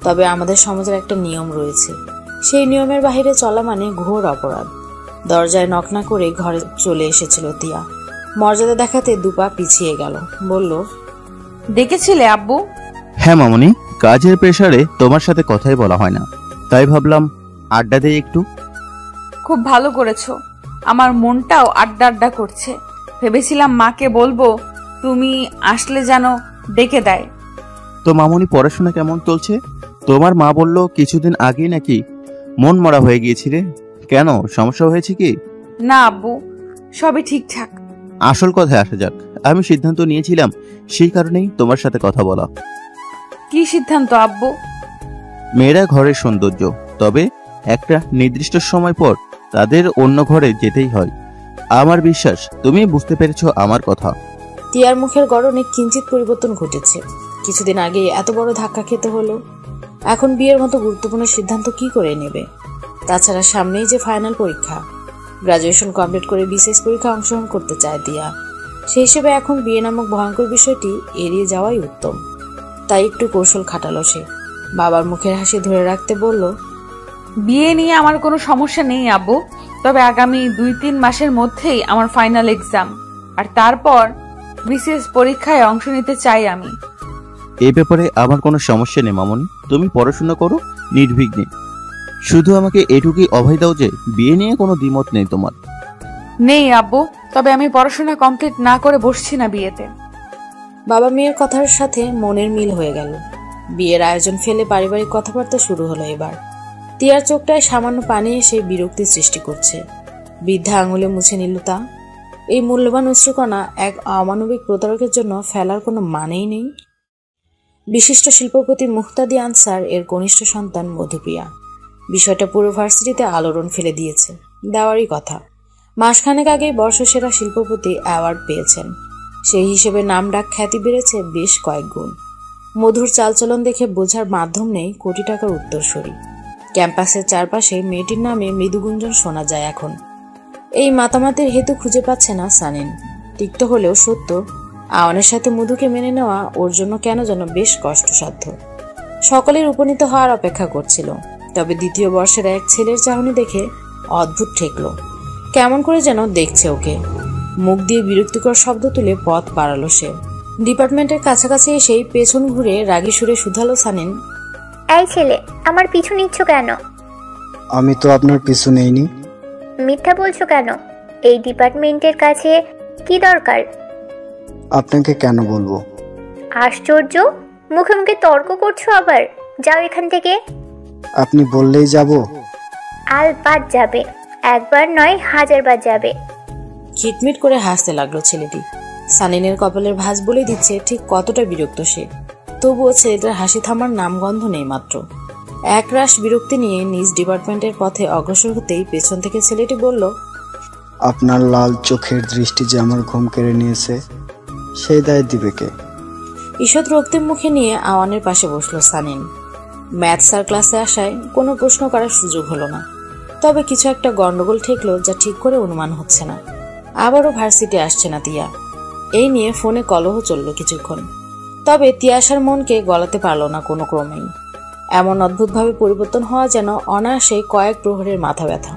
S2: তবে আমাদের সমাজের একটা নিয়ম রয়েছে, সেই নিয়মের বাহিরে চলা মানে ঘোর অপরাধ। দরজায় নক না করে ঘরে চলে এসেছিল তিয়া। মর্যাদা দেখাতে দুপা পিছিয়ে গেল, বলল,
S3: ডেকেছিলে আব্বু?
S18: হ্যাঁ মামনি, কাজের প্রেসারে তোমার সাথে কথাই বলা হয় না, তাই ভাবলাম আড্ডা দেই একটু।
S3: খুব ভালো করেছো। আমার মনটাও আড্ডা আড্ডা করছে। ভেবেছিলাম মাকে বলবো তুমি আসলে যেন ডেকে দেয়।
S18: তো মামনি, পড়াশোনা কেমন চলছে? তোমার মা বলল কিছুদিন আগেই নাকি মন মরা হয়ে গিয়েছিলে। কেন, সমস্যা হয়েছে কি?
S3: না আব্বু, সবই ঠিকঠাক।
S18: আসল কথায় আসা যাক। আমি সিদ্ধান্ত নিয়েছিলাম, সেই কারণেই তোমার সাথে কথা বলা।
S3: কি সিদ্ধান্ত আব্বু?
S18: মেয়েরা ঘরের সৌন্দর্য, তবে একটা নির্দিষ্ট সময় পর তাদের অন্য ঘরে যেতেই হয়। আমার বিশ্বাস তুমি বুঝতে পেরেছো আমার কথা।
S2: তিয়ার মুখের গড়নে কিঞ্চিত পরিবর্তন ঘটেছে। কিছুদিন আগে এত বড় ধাক্কা খেতে হলো, এখন বিয়ের মতো গুরুত্বপূর্ণ সিদ্ধান্ত কি করে নেবে? তাছাড়া সামনেই যে ফাইনাল পরীক্ষা, গ্রাজুয়েশন কমপ্লিট করে বিশেষ পরীক্ষা অংশগ্রহণ করতে চায় তিয়া। সেই হিসেবে এখন বিয়ে নামক ভয়ঙ্কর বিষয়টি এড়িয়ে যাওয়াই উত্তম। তাই একটু কৌশল খাটালো সে। বাবার মুখের হাসি ধরে রাখতে বলল,
S3: বিয়ে নিয়ে আমার কোনো সমস্যা নেই আব্বু, তবে আগামী 2-3 মাসের মধ্যেই আমার ফাইনাল এক্সাম, আর তারপর বিশেষ পরীক্ষায় অংশ নিতে চাই আমি।
S18: এই ব্যাপারে আমার কোনো সমস্যা নেই মামনি, তুমি পড়াশোনা করো নির্বিঘ্নে। শুধু আমাকে এটুকুই অভয় দাও যে বিয়ে নিয়ে কোনো দ্বিমত নেই তোমার।
S3: নেই আব্বু, তবে আমি পড়াশোনা কমপ্লিট না করে বসছি না বিয়েতে।
S2: বাবা মেয়ের কথার সাথে মনের মিল হয়ে গেল। বিয়ের আয়োজন ফেলে পারিবারিক কথাবার্তা শুরু হলো এবার। তিয়ার চোখটায় সামান্য পানি এসে বিরক্তির সৃষ্টি করছে। বৃদ্ধা আঙুলে মুছে নিল তা। এই মূল্যবান অশ্রুকণা এক অমানবিক প্রতারকের জন্য ফেলার কোনো মানেই নেই। বিশিষ্ট শিল্পপতি মুহতাদি আনসার এর কনিষ্ঠ সন্তান মধুপ্রিয়া। বিষয়টা পুরো ভার্সিটিতে আলোড়ন ফেলে দিয়েছে। দেওয়ারই কথা। মাসখানেক আগেই বর্ষসেরা শিল্পপতি অ্যাওয়ার্ড পেয়েছেন। সেই হিসেবে নাম ডাক খ্যাতি বেড়েছে বেশ কয়েক গুণ। মধুর চালচলন দেখে বোঝার মাধ্যম নেই কোটি টাকার উত্তরসূরি। ক্যাম্পাসের চারপাশে মেয়েটির নামে মৃদুগুঞ্জন শোনা যায় এখন। এই মাতামাতির হেতু খুঁজে পাচ্ছে না সানিন। তিক্ত হলেও সত্য, আওয়ানের সাথে মধুকে মেনে নেওয়া ওর জন্য কেন যেন বেশ কষ্টসাধ্য। সকলের উপনীত হওয়ার অপেক্ষা করছিল, তবে দ্বিতীয় বর্ষের এক ছেলের চাহনি দেখে অদ্ভুত ঠেকল। কেমন করে যেন দেখছে ওকে। মুখ দিয়ে বিরক্তিকর শব্দ তুলে পথ বাড়ালো সে। ডিপার্টমেন্টের কাছাকাছি এসেই পেছন ঘুরে রাগী সুরে শুধালো সানিন,
S9: এই ছেলে, আমার পিছু নিচ্ছ কেন?
S19: আমি তো আপনার পিছু নেইনি।
S9: মিথ্যা বলছো কেন? এই ডিপার্টমেন্টের কাছে কি দরকার?
S19: আপনাকে কেন বলবো?
S9: আশ্চর্য, মুখে মুখে তর্ক করছো আবার। যাও এখান থেকে।
S19: আপনি বললেই যাব?
S9: আলবাদ যাবে। একবার নয় 1000 বার যাবে।
S2: খিটমিট করে হাসতে লাগলো ছেলেটি। সানিনের কপালের ভাঁজ বলে দিচ্ছে ঠিক কতটা বিরক্ত সে। তবুও ছেলেটার হাসি থামার নামগন্ধ নেই মাত্র। একরাশ বিরক্তি নিয়ে নিজ ডিপার্টমেন্টের পথে অগ্রসর হতেই পেছন থেকে ছেলেটি বলল,
S19: আপনার লাল চোখের দৃষ্টি যে আমার ঘুম কেড়ে নিয়েছে, সেই দায় দিবে কে?
S2: ঈষৎ রক্তিম মুখে নিয়ে আওয়ানের পাশে বসলো সানিন। ম্যাথ স্যার ক্লাসে আসায় কোনো প্রশ্ন করার সুযোগ হলো না। তবে কিছু একটা গন্ডগোল ঠেকলো যা ঠিক করে অনুমান হচ্ছে না। আবারও ভার্সিটি আসছে না তিয়া। এই নিয়ে ফোনে কলহ চলল কিছুক্ষণ। তবে তিয়াশার মনকে গলাতে পারল না কোনো ক্রমেই। এমন অদ্ভুতভাবে পরিবর্তন হওয়া যেন অনায়াসে কয়েক প্রহরের মাথা ব্যথা।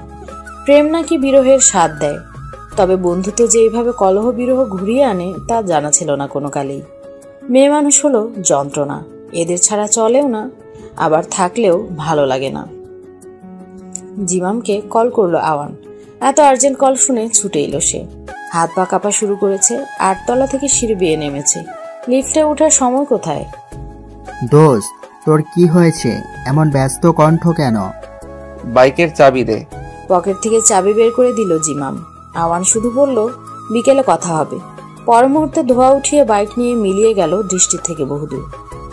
S2: প্রেম নাকি বিরহের স্বাদ দেয়, তবে বন্ধুত্ব যে এইভাবে কলহ বিরহ ঘুরিয়ে আনে তা জানা ছিল না কোনো কালেই। মেয়ে মানুষ হলো যন্ত্রণা, এদের ছাড়া চলেও না, আবার থাকলেও ভালো লাগে না। জিমামকে কল করলো আওয়ান। এত আর্জেন্ট কল শুনে ছুটে এলো সে। হাত পা কাঁপা শুরু করেছে। 8 তলা থেকে সিঁড়ি বেয়ে নেমেছে। লিফটে ওঠার সময় কোথায়?
S14: দোস্ত, তোর কি হয়েছে? এমন ব্যস্ত কণ্ঠ কেন?
S17: বাইকের চাবি দে।
S2: পকেট থেকে চাবি বের করে দিল জিমাম। আওয়ান শুধু বলল, বিকেলে কথা হবে। পর মুহূর্তে ধোয়া উঠিয়ে বাইক নিয়ে মিলিয়ে গেল দৃষ্টির থেকে বহুদূর।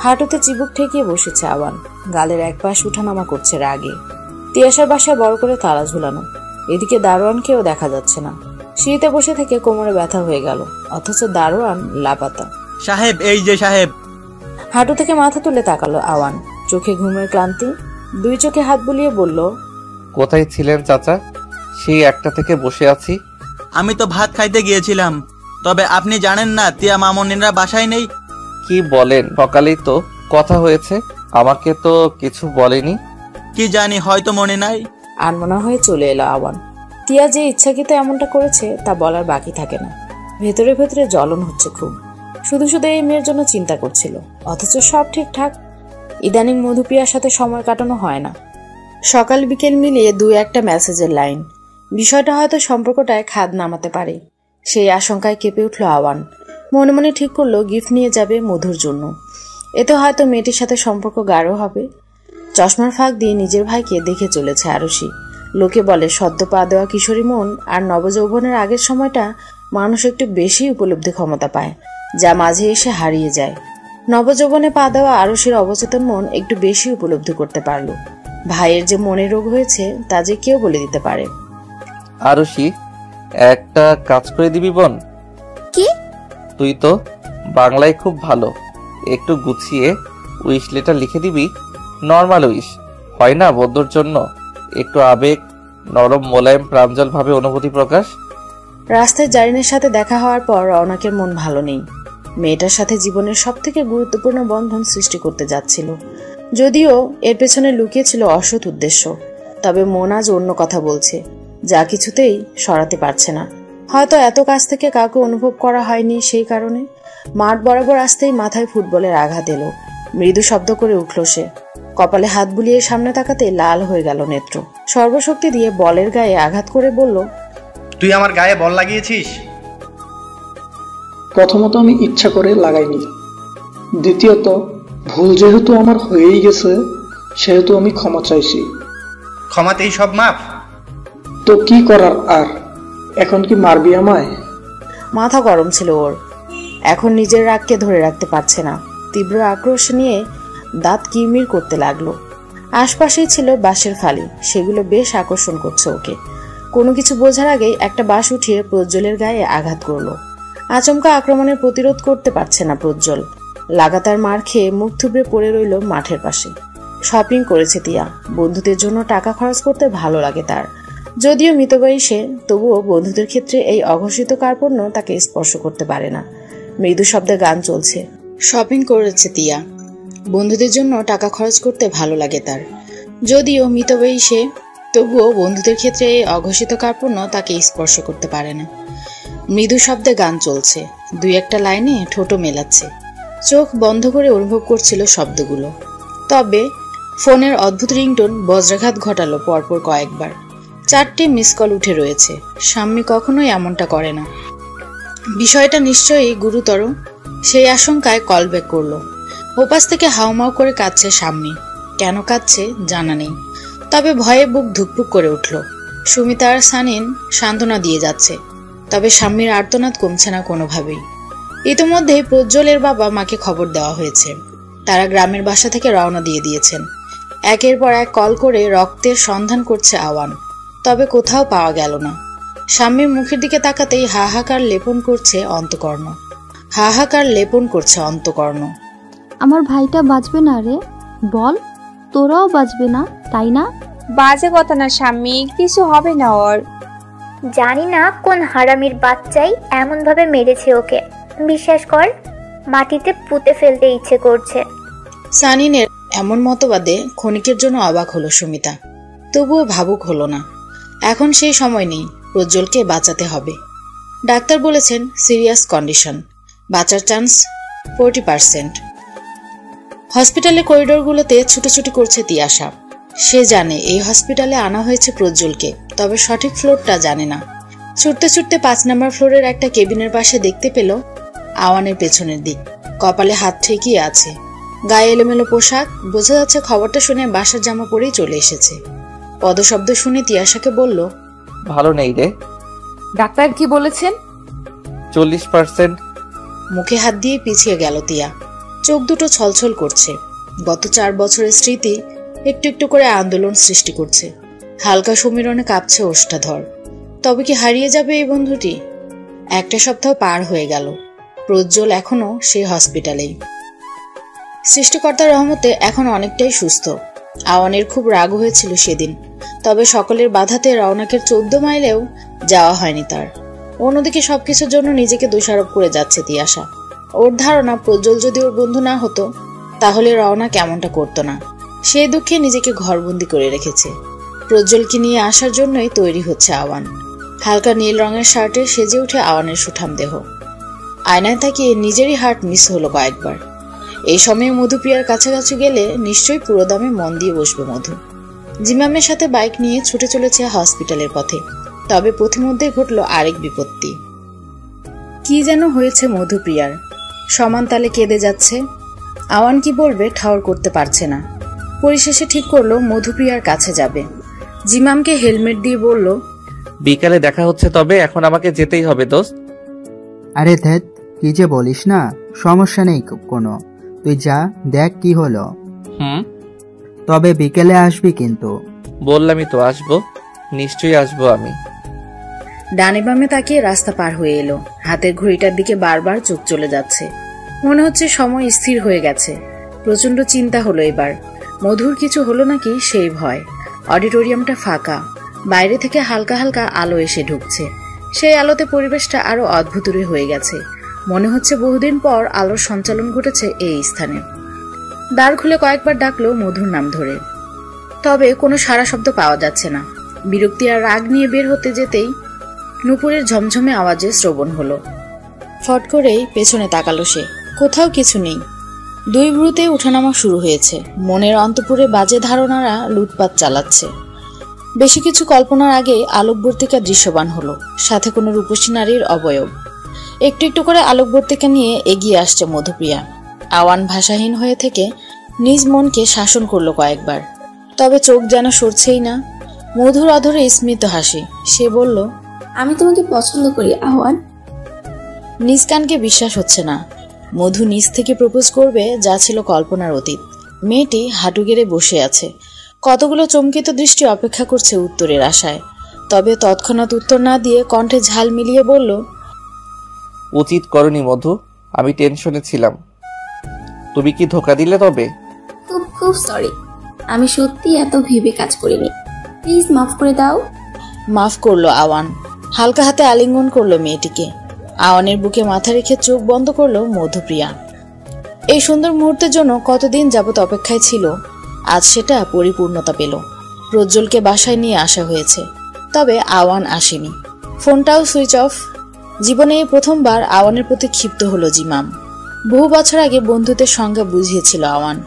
S2: হাঁটুতে চিবুক ঠেকিয়ে বসেছে আওয়ান। গালের এক পাশ উঠানামা করছে রাগে। তিয়াশার বাসায় বড় করে তালা ঝুলানো। এদিকে দারোয়ানকেও দেখা যাচ্ছে না। সিঁড়িতে বসে থেকে কোমরে ব্যথা হয়ে গেল, অথচ দারোয়ান লাপাতা।
S20: সাহেব, এই যে সাহেব।
S2: হাঁটু থেকে মাথা তুলে তাকালো আওয়ান। চোখে ঘুমের ক্লান্তি। 2 চোখে হাত বুলিয়ে বলল,
S17: কোথায় ছিলেন চাচা? সেই একটা থেকে বসে আছি।
S20: আমি তো ভাত খাইতে গিয়েছিলাম। তবে আপনি জানেন না তিয়া মামনিরা বাসায় নেই?
S17: কি বলেন? সকালেই তো কথা হয়েছে, আমাকে তো কিছু বলেনি।
S20: কি জানি, হয়তো মনে নাই।
S2: আনমনা হয়ে চলে এলো আওয়ান। তিয়া যে ইচ্ছাকৃত এমনটা করেছে তা বলার বাকি থাকে না। ভেতরে ভেতরে জ্বলন হচ্ছে খুব। শুধু শুধু এই মেয়ের জন্য চিন্তা করছিল, অথচ সব ঠিকঠাক। ইদানিং মধুপ্রিয়ার সাথে সময় কাটানো হয় না। সকাল বিকেল মিলিয়ে 2-1টা মেসেজের লাইন। বিষয়টা হয়তো সম্পর্কটায় খাদ নামাতে পারে। সেই আশঙ্কায় কেঁপে উঠল আওয়ান। মনে মনে ঠিক করলো গিফট নিয়ে যাবে মধুর জন্য। এতে হয়তো মেয়েটির সাথে সম্পর্ক গাঢ় হবে। চশমার ফাঁক দিয়ে নিজের ভাইকে দেখে চলেছে আরুষি। লোকে বলে সদ্য পা দেওয়া কিশোরী মন আর নবযৌবনের আগের সময়টা মানুষ একটু বেশি উপলব্ধি ক্ষমতা পায়, যা মাঝে এসে হারিয়ে যায়। নবযৌবনে পা দেওয়া আরুষির অবচেতন মন একটু বেশি উপলব্ধি করতে পারল। ভাইয়ের যে মনের রোগ হয়েছে তা যে কেউ বলে দিতে পারে।
S17: আরুষি, একটা কাজ করে দিবি বোন?
S7: কি?
S17: তুই তো বাংলায় খুব ভালো, একটু গুছিয়ে উইশ লেটার লিখে দিবি। নর্মাল উইশ হয় না বন্ধুর জন্য, একটু আবেগ, নরম মোলায়েম প্রাঞ্জল ভাবে অনুভূতি প্রকাশ।
S2: রাস্তায় জারিনের সাথে দেখা হওয়ার পর রওনাকের মন ভালো নেই। মেয়েটার সাথে জীবনের সবথেকে গুরুত্বপূর্ণ বন্ধন সৃষ্টি করতে যাচ্ছিল, যদিও এর পেছনে লুকিয়ে ছিল অসৎ উদ্দেশ্য। তবে মন আজ অন্য কথা বলছে, যা কিছুতেই সরাতে পারছে না। হয়তো এত কাছ থেকে কাউকে অনুভব করা হয়নি, সেই কারণে। মাঠ বরাবর আসতেই মাথায় ফুটবলের আঘাত এলো। মৃদু শব্দ করে উঠল সে। কপালে হাত বুলিয়ে সামনে তাকাতে লাল হয়ে গেল নেত্র। সর্বশক্তি দিয়ে বলের গায়ে আঘাত করে বলল,
S5: তুই আমার গায়ে বল লাগিয়েছিস?
S12: প্রথমত আমি ইচ্ছা করে লাগাইনি, দ্বিতীয়ত ভুল যেহেতু আমার হয়েই গেছে সেহেতু আমি ক্ষমা চাইছি।
S5: ক্ষমাতেই সব মাফ?
S12: তো কি করার আর, এখন কি মারবি আমায়?
S2: মাথা গরম ছিল ওর। এখন নিজের রাগকে ধরে রাখতে পারছে না। তীব্র আক্রোশ নিয়ে দাঁত কিরমির করতে লাগলো। আশপাশেই ছিল বাঁশের ফালি, সেগুলো বেশ আকর্ষণ করছে ওকে। কোনো কিছু বোঝার আগেই একটা বাঁশ উঠিয়ে প্রজ্জ্বলের গায়ে আঘাত করলো। আচমকা আক্রমণের প্রতিরোধ করতে পারছে না প্রজ্জ্বল। লাগাতার মার খেয়ে মুখ থুবড়ে পড়ে রইল মাঠের পাশে। শপিং করেছে তিয়া। বন্ধুদের জন্য টাকা খরচ করতে ভালো লাগে তার। যদিও মিতবয়সী, তবুও বন্ধুদের ক্ষেত্রে এই অঘোষিত কার্পণ্য তাকে স্পর্শ করতে পারে না। মৃদু শব্দে গান চলছে। শপিং করেছে তিয়া। বন্ধুদের জন্য টাকা খরচ করতে ভালো লাগে তার। যদিও মিতবয়সী, তবুও বন্ধুদের ক্ষেত্রে এই অঘোষিত কার্পণ্য তাকে স্পর্শ করতে পারে না। মৃদু শব্দে গান চলছে। 2-1টা লাইনে ঠোঁটো মেলাচ্ছে। চোখ বন্ধ করে অনুভব করছিল শব্দগুলো। তবে ফোনের অদ্ভুত রিংটোন বজ্রাঘাত ঘটালো পরপর কয়েকবার। 4টে মিস কল উঠে রয়েছে। স্বামী কখনোই এমনটা করে না। বিষয়টা নিশ্চয়ই গুরুতর। সেই আশঙ্কায় কল ব্যাক করলো। ওপাশ থেকে হাউমাউ করে কাঁদছে স্বামী। কেন কাঁদছে জানা নেই, তবে ভয়ে বুক ধুকপুক করে উঠল। সুমিতা আর সানিন সান্ত্বনা দিয়ে যাচ্ছে, তবে স্বামীর আর্তনাদ কমছে না কোনোভাবেই। ইতিমধ্যেই প্রজ্জ্বলের বাবা মাকে খবর দেওয়া হয়েছে। তারা গ্রামের বাসা থেকে রওনা দিয়ে দিয়েছেন। একের পর এক কল করে রক্তের সন্ধান করছে আওয়ান, তবে কোথাও পাওয়া গেল না। স্বামীর মুখের দিকে তাকাতেই হাহাকার লেপন করছে অন্তকর্ণ, হাহাকার লেপন করছে অন্তকর্ণ।
S13: আমার ভাইটা বাঁচবে না রে, বল, তোরাও বাঁচবে না তাই না?
S11: বাজে কথা না স্বামী, কিছু হবে না ওর।
S9: জানি না কোন হারামির বাচ্চাই এমন ভাবে মেরেছে ওকে, বিশ্বাস কর মাটিতে পুঁতে ফেলতে ইচ্ছে করছে।
S2: সানিনের এমন মতবাদে ক্ষণিকের জন্য অবাক হলো সুমিতা, তবুও ভাবুক হলো না। এখন সেই সময় নেই, প্রজ্জ্বলকে বাঁচাতে হবে। ডাক্তার বলেছেন সিরিয়াস কন্ডিশন, বাঁচার চান্স 40%। হসপিটালের করিডোরগুলোতে ছুটোছুটি করছে তিয়াশা। সে জানে এই হসপিটালে আনা হয়েছে প্রজ্জ্বলকে, তবে সঠিক ফ্লোরটা জানে না। ছুটতে ছুটতে 5 নম্বর ফ্লোরের একটা কেবিনের পাশে দেখতে পেল আওয়ানের পেছনের দিক, কপালে হাত ঠেকিয়ে আছে, গায়ে এলোমেলো পোশাক, বোঝা যাচ্ছে খবরটা শুনে বাসার জামা পরেই চলে এসেছে। পদশব্দ শুনে তিয়াশাকে বলল,
S17: ভালো নেই রে।
S3: ডাক্তার কি বলেছেন?
S17: 40%।
S2: মুখে হাত দিয়ে পিছিয়ে গেল তিয়া, চোখ দুটো ছলছল করছে। গত 4 বছরের স্মৃতি একটু একটু করে আন্দোলন সৃষ্টি করছে। হালকা সমীরণে কাঁপছে ওষ্ঠাধর। তবে কি হারিয়ে যাবে এই বন্ধুটি? একটা সপ্তাহ পার হয়ে গেল, প্রজ্জ্বল এখনো সেই হসপিটালেই। সৃষ্টিকর্তার রহমতে এখন অনেকটাই সুস্থ। আওয়ানের খুব রাগ হয়েছিল সেদিন, তবে সকলের বাধাতে রওনাকের 14 মাইলেও যাওয়া হয়নি তার। অন্যদিকে সবকিছুর জন্য নিজেকে দোষারোপ করে যাচ্ছে তিয়াশা। ওর ধারণা প্রজ্জ্বল যদি ওর বন্ধু না হতো তাহলে রওনা কেমনটা করতো না। সেই দুঃখে নিজেকে ঘরবন্দি করে রেখেছে। প্রজ্জ্বলকে নিয়ে আসার জন্যই তৈরি হচ্ছে আওয়ান। হালকা নীল রঙের শার্টে সেজে উঠে আওয়ানের সুঠাম দেহ। আয়নায় তাকিয়ে নিজেরই হার্ট মিস হলো কয়েকবার। এই সময়ে মধুপ্রিয়ার কাছাকাছি গেলে নিশ্চয়ই পুরো দমে মন দিয়ে বসবে মধু। জিমামের সাথে বাইক নিয়ে ছুটে চলেছে হসপিটালের পথে। তবে পথিমধ্যে ঘটল আরেক বিপত্তি। কি যেন হয়েছে মধুপ্রিয়ার, সমান তালে কেঁদে যাচ্ছে। আওয়ান কি বলবে ঠাউর করতে পারছে না। পরিশেষে ঠিক করলো মধুপ্রিয়ার কাছে যাবে। জিমামকে হেলমেট দিয়ে বলল,
S17: বিকালে দেখা হচ্ছে, তবে এখন আমাকে যেতেই হবে দোস্ত।
S14: আরে ধ্যাত, কি যে বলিস না, সমস্যা নেই কোনো, তুই যা, দেখ কি হলো। তবে বিকেলে আসবি কিন্তু।
S17: বললামই তো আসবো, নিশ্চয়ই আসবো আমি।
S2: ডানে বামে তাকিয়ে রাস্তা পার হয়ে এলো। হাতের ঘড়িটার দিকে বারবার চোখ চলে যাচ্ছে। মনে হচ্ছে সময় স্থির হয়ে গেছে। প্রচন্ড চিন্তা হলো এবার, মধুর কিছু হলো নাকি সেই ভয়। অডিটোরিয়ামটা ফাঁকা, বাইরে থেকে হালকা হালকা আলো এসে ঢুকছে। সেই আলোতে পরিবেশটা আরো অদ্ভুতুরে হয়ে গেছে। মনে হচ্ছে বহুদিন পর আলোর সঞ্চালন ঘটেছে এই স্থানে। দ্বার খুলে কয়েকবার ডাকলো মধুর নাম ধরে, তবে কোনো সাড়া শব্দ পাওয়া যাচ্ছে না। বিরক্তি আর রাগ নিয়ে বের হতে যেতেই নুপুরের ঝমঝমে আওয়াজে শ্রবণ হলো। ফট করেই পেছনে তাকালো সে, কোথাও কিছু নেই। 2 ভ্রুতে উঠানামা শুরু হয়েছে। মনের অন্তপুরে বাজে ধারণারা লুটপাট চালাচ্ছে। বেশি কিছু কল্পনার আগে আলোকবর্তিকা দৃশ্যবান হলো, সাথে কোনো রূপসী নারীর অবয়ব। একটু একটু করে আলোকবর্তিকা নিয়ে এগিয়ে আসছে মধুপ্রিয়া। আওয়ান ভাষাহীন হয়ে থেকে নিজ মনকে শাসন করলো কয়েকবার, তবে চোখ যেন সরছেই না। মধুর অধরে স্মিত হাসি। সে বলল,
S15: আমি তোমাকে পছন্দ করি আহ্বান।
S2: নিজ কানকে বিশ্বাস হচ্ছে না। মধু নিজ থেকে প্রপোজ করবে, যা ছিল কল্পনার অতীত। মেয়েটি হাঁটু গেড়ে বসে আছে, কতগুলো চমকিত দৃষ্টি অপেক্ষা করছে উত্তরের আশায়। তবে তৎক্ষণাৎ উত্তর না দিয়ে কণ্ঠে ঝাল মিলিয়ে বলল,
S17: উচিত করনি মধু, আমি টেনশনে ছিলাম। তুমি কি ধোকা দিলে? তবে
S15: খুব খুব সরি, আমি সত্যি এত ভেবে কাজ করিনি, প্লিজ মাফ করে দাও।
S2: মাফ করলো আওয়ান। হালকা হাতে আলিঙ্গন করলো মেয়েটিকে। আওয়ানের বুকে মাথা রেখে চোখ বন্ধ করলো মধুপ্রিয়া। এই সুন্দর মুহূর্তের জন্য কতদিন যাবত অপেক্ষায় ছিল, আজ সেটা পরিপূর্ণতা পেল। প্রজ্জ্বলকে বাসায় নিয়ে আসা হয়েছে, তবে আওয়ান আসেনি। ফোনটাও সুইচ অফ। জীবনে এই প্রথমবার আওয়ানের প্রতি ক্ষিপ্ত হলো জিমাম। বহু বছর আগে বন্ধুত্বের সংজ্ঞা বুঝিয়েছিল আওয়ান।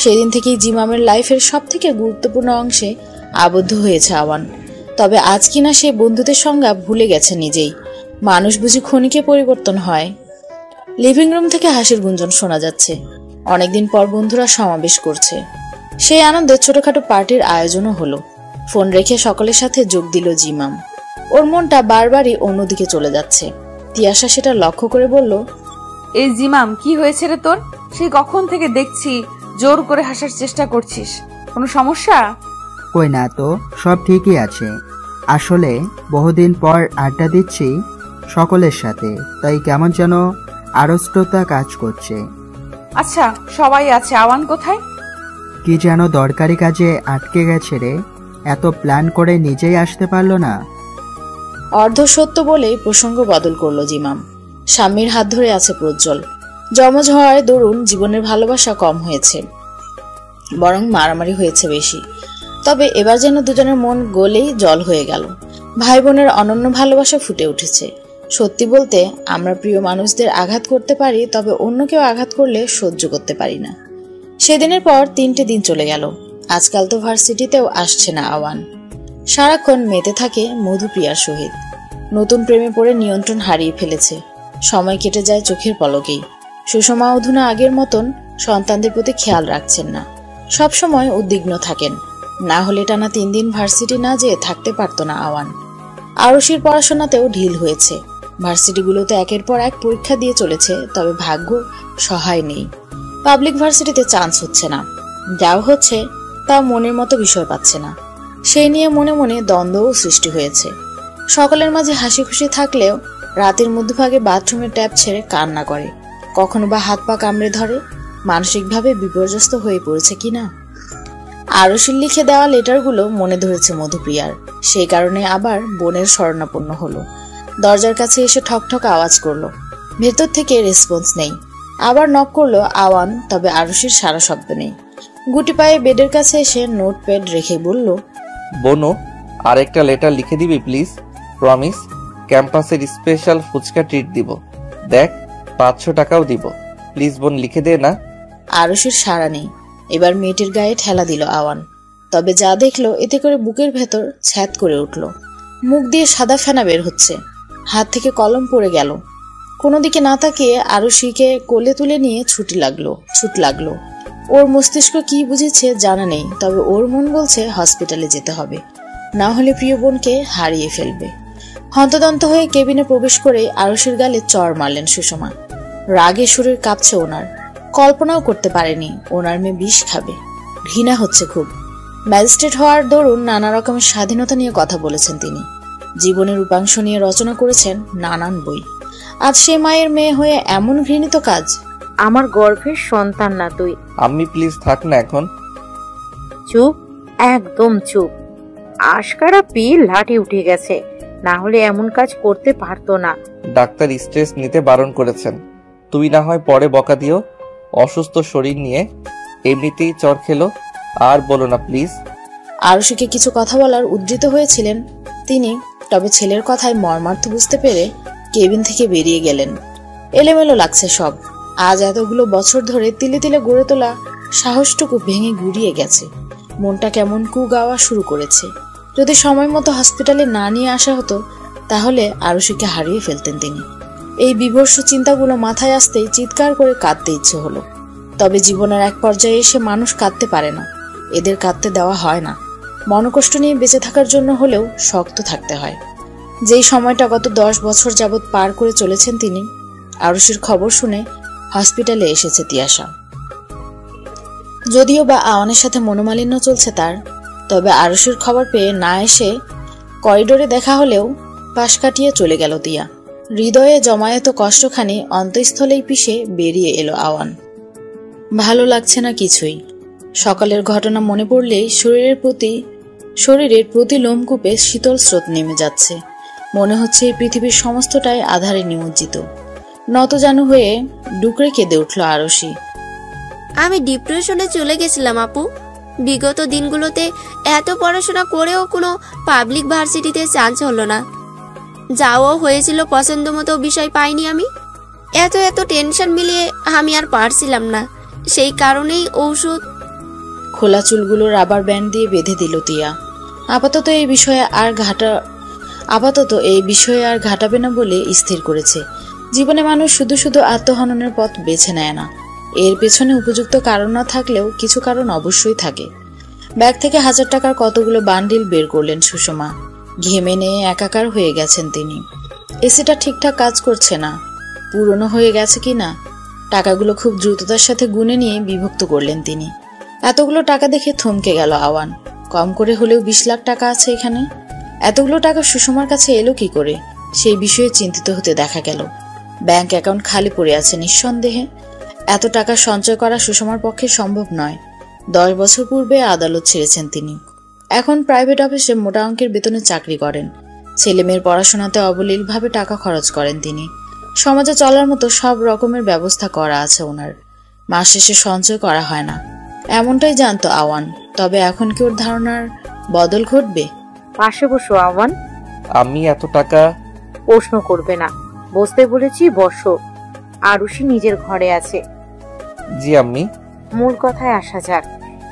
S2: সেদিন থেকেই জিমামের লাইফের সব থেকে গুরুত্বপূর্ণ অংশে আবদ্ধ হয়েছে আওয়ান। তবে আজ কিনা সেই বন্ধুত্বের সংজ্ঞা ভুলে গেছে নিজেই। মানুষ বুঝি ক্ষণিকে পরিবর্তন হয়। লিভিং রুম থেকে হাসির গুঞ্জন শোনা যাচ্ছে। অনেকদিন পর বন্ধুরা সমাবেশ করছে। সেই আনন্দে ছোটখাটো পার্টির আয়োজনও হলো। ফোন রেখে সকলের সাথে যোগ দিল জিমাম। ওর মনটা বারবারই অন্যদিকে চলে যাচ্ছে। তিয়াশা সেটা লক্ষ্য করে বলল,
S3: এই জিমাম, কি হয়েছে রে তোর? সেই কখন থেকে দেখছি জোর করে হাসার চেষ্টা করছিস, কোনো সমস্যা?
S14: কই না তো, সব ঠিকই আছে। আসলে বহুদিন পর আড্ডা দিচ্ছি সকলের সাথে, তাই কেমন যেন আড়ষ্টতা কাজ করছে।
S3: আচ্ছা, সবাই আছে, আওয়ান কোথায়?
S14: কি যেন দরকারি কাজে আটকে গেছে রে, এত প্ল্যান করে নিজেই আসতে পারলো না।
S2: অর্ধ সত্য বলেই প্রসঙ্গ বদল করলো জিমাম। স্বামীর হাত ধরে আছে প্রজ্জ্বল। জমজ হওয়ার দরুন জীবনের ভালোবাসা কম হয়েছে, বরং মারামারি হয়েছে বেশি। তবে এবার যেন দুজনের মন গলেই জল হয়ে গেল। ভাই বোনের অনন্য ভালোবাসা ফুটে উঠেছে। সত্যি বলতে, আমরা প্রিয় মানুষদের আঘাত করতে পারি, তবে অন্য কেউ আঘাত করলে সহ্য করতে পারি না। সেদিনের পর 3টে দিন চলে গেল। আজকাল তো ভার্সিটিতেও আসছে না আওয়ান। সারাক্ষণ মেতে থাকে মধুপ্রিয়ার সহিত। নতুন প্রেমে পড়ে নিয়ন্ত্রণ হারিয়ে ফেলেছে। সময় কেটে যায় চোখের পলকেই। সুষমা অধুনা আগের মতন সন্তানদের প্রতি খেয়াল রাখছেন না। সবসময় উদ্বিগ্ন থাকেন। না হলে টানা 3 দিন ভার্সিটি না যেয়ে থাকতে পারত না আওয়ান। আরশির পড়াশোনাতেও ঢিল হয়েছে। ভার্সিটিগুলোতে একের পর এক পরীক্ষা দিয়ে চলেছে, তবে ভাগ্য সহায় নেই। পাবলিক ভার্সিটিতে চান্স হচ্ছে না, যাও হচ্ছে তা মনের মতো বিষয় পাচ্ছে না। সেই নিয়ে মনে মনে দ্বন্দ্বও সৃষ্টি হয়েছে। সকলের মাঝে হাসি খুশি থাকলেও রাতের মধ্যভাগে বাথরুমের ট্যাপ ছেড়ে কান্না করে, কখনো বা হাত পা কামড়ে ধরে। মানসিকভাবে বিপর্যস্ত হয়ে পড়েছে কিনা। আরশির লিখে দেওয়া লেটারগুলো মনে ধরেছে মধুপ্রিয়ার, সেই কারণে আবার বোনের শরণাপন্ন হলো। দরজার কাছে এসে ঠকঠক আওয়াজ করলো, ভেতর থেকে রেসপন্স নেই। আবার নক করলো আওয়ান, তবে আরশির সারা শব্দ নেই। গুটি পায়ে বেডের কাছে এসে নোটপ্যাড রেখে বলল,
S17: বোনো, আরেকটা লেটার লিখে দিবি প্লিজ, প্রমিস। ক্যাম্পাসের স্পেশাল ফুচকা ট্রিট দিব, দেখ 500 টাকাও দিব, প্লিজ বোন লিখে দে না।
S2: আরশির সাড়া নেই। এবার মেয়েটির গায়ে ঠেলা দিল আওয়ান। তবে যা দেখলো এতে করে বুকের ভেতর ছ্যাদ করে উঠল। মুখ দিয়ে সাদা ফেনা বের হচ্ছে, হাত থেকে কলম পড়ে গেল। কোনো দিকে না তাকিয়ে আরশিকে কোলে তুলে নিয়ে ছুট লাগলো। ওর মস্তিষ্ক কি বুঝেছে জানা নেই, তবে ওর মন বলছে হসপিটালে যেতে হবে, না হলে প্রিয় বোনকে হারিয়ে ফেলবে। হন্তদন্ত হয়ে কেবিনে প্রবেশ করে আরশির গালে চড় মারলেন সুষমা। রাগে শরীর কাঁপছে ওনার। কল্পনাও করতে পারেনি ওনার মেয়ে বিষ খাবে। ঘৃণা হচ্ছে খুব। ম্যাজিস্ট্রেট হওয়ার দরুন নানা রকমের স্বাধীনতা নিয়ে কথা বলেছেন তিনি। জীবনের রূপাংশ নিয়ে রচনা করেছেন নানান বই। আজ সে মায়ের মেয়ে হয়ে এমন ঘৃণিত কাজ।
S16: আমার গর্ভের সন্তান না তুই।
S17: আম্মি প্লিজ থাক না এখন।
S16: চুপ, একদম চুপ। আশকারা পি লাঠি উঠে গেছে, না হলে এমন কাজ করতে পারতো না।
S17: ডাক্তার স্ট্রেস নিতে বারণ করেছেন, তুমি না হয় পরে বকা দিও। অসুস্থ শরীর নিয়ে এমনিতেই চর খেলো, আর বলো না প্লিজ।
S2: আরশিকে কিছু কথা বলার উদ্ধৃত হয়েছিলেন তিনি, তবে ছেলের কথায় মর্মার্থ বুঝতে পেরে কেবিন থেকে বেরিয়ে গেলেন। এলোমেলো লাগছে সব। আজ এতগুলো বছর ধরে তিলে তিলে গড়ে তোলা সাহসটুকু ভেঙে গুড়িয়ে গেছে। মনটা কেমন কুগাওয়া শুরু করেছে। যদি সময় মতো হসপিটালে না নিয়ে আসা হতো, তাহলে আরশিকে হারিয়ে ফেলতেন তিনি। এই বিভৎস চিন্তাগুলো মাথায় আসতেই চিৎকার করে কাঁদতে ইচ্ছে হলো। তবে জীবনের এক পর্যায়ে এসে মানুষ কাঁদতে পারে না, এদের কাঁদতে দেওয়া হয় না। মনকষ্ট নিয়ে বেঁচে থাকার জন্য হলেও শক্ত থাকতে হয়। যেই সময়টা গত 10 বছর যাবৎ পার করে চলেছেন তিনি। আরশির খবর শুনে হসপিটালে এসেছে তিয়াশা। যদিও বা আওয়ানের সাথে মনোমালিন্য চলছে তার, তবে আরশির খবর পেয়ে না এসে করিডোরে দেখা হলেও পাশ কাটিয়ে চলে গেল তিয়া। হৃদয়ে জমায়েত কষ্টখানি অন্তঃস্থলেই পিষে বেরিয়ে এলো আওয়ান। ভালো লাগছে না কিছুই। সকালের ঘটনা মনে পড়লেই শরীরের প্রতি লোমকূপে শীতল স্রোত নেমে যাচ্ছে। মনে হচ্ছে এই পৃথিবীর সমস্তটাই আধারে নিমজ্জিত। নতজানু হয়ে ডুকরে কেঁদে উঠল আরশি।
S7: আমি ডিপ্রেশনে চলে গেছিলাম আপু। বিগত দিনগুলোতে এত পড়াশোনা করেও কোনো পাবলিক ভার্সিটিতে চান্স হলো না। যাওয়াও হয়েছিল, পছন্দ মতো বিষয় পাইনি আমি। এত টেনশন মিলিয়ে আমি আর পারছিলাম না, সেই কারণেই ঔষধ।
S2: খোলা চুলগুলো রাবার ব্যান্ড দিয়ে বেঁধে দিল তিয়া। আপাতত এই বিষয়ে আর ঘাটাবে না বলে স্থির করেছে। জীবনে মানুষ শুধু আত্মহননের পথ বেছে নেয় না। এর পেছনে উপযুক্ত কারণ না থাকলেও কিছু কারণ অবশ্যই থাকে। ব্যাগ থেকে 1000 টাকার কতগুলো বান্ডিল বের করলেন সুষমা। ঘেমে নিয়ে একাকার হয়ে গেছেন তিনি। এসিটা ঠিকঠাক কাজ করছে না, পুরনো হয়ে গেছে কি না। টাকাগুলো খুব দ্রুততার সাথে গুনে নিয়ে বিভক্ত করলেন তিনি। এতগুলো টাকা দেখে থমকে গেল আওয়ান। কম করে হলেও 20 লাখ টাকা আছে এখানে। এতগুলো টাকা সুষমার কাছে এলো কি করে, সেই বিষয়ে চিন্তিত হতে দেখা গেল। ব্যাংক অ্যাকাউন্ট খালি পড়ে আছে নিঃসন্দেহে। এত টাকা সঞ্চয় করা সুষমার পক্ষে সম্ভব নয়। 10 বছর পূর্বে আদালত ছেড়েছেন তিনি। এখন প্রাইভেট অফিসে মোটা অঙ্কের বেতনে চাকরি করেন। ছেলেমেয়ের পড়াশোনাতে অবলীলভাবে টাকা খরচ করেন তিনি। সমাজে চলার মতো সব রকমের ব্যবস্থা করা আছে ওনার। মাস শেষে সঞ্চয় করা হয় না, এমনটাই জানতো আওয়ান। তবে এখন কি ওর ধারণার বদল ঘটবে?
S16: পাশে বসো আওয়ান।
S17: আমি এত টাকা
S16: প্রশ্ন করবে না, বসতে বলেছি বসো। আরুষি নিজের ঘরে আছে।
S17: জি আম্মি।
S16: মূল কথায় আসা যাক।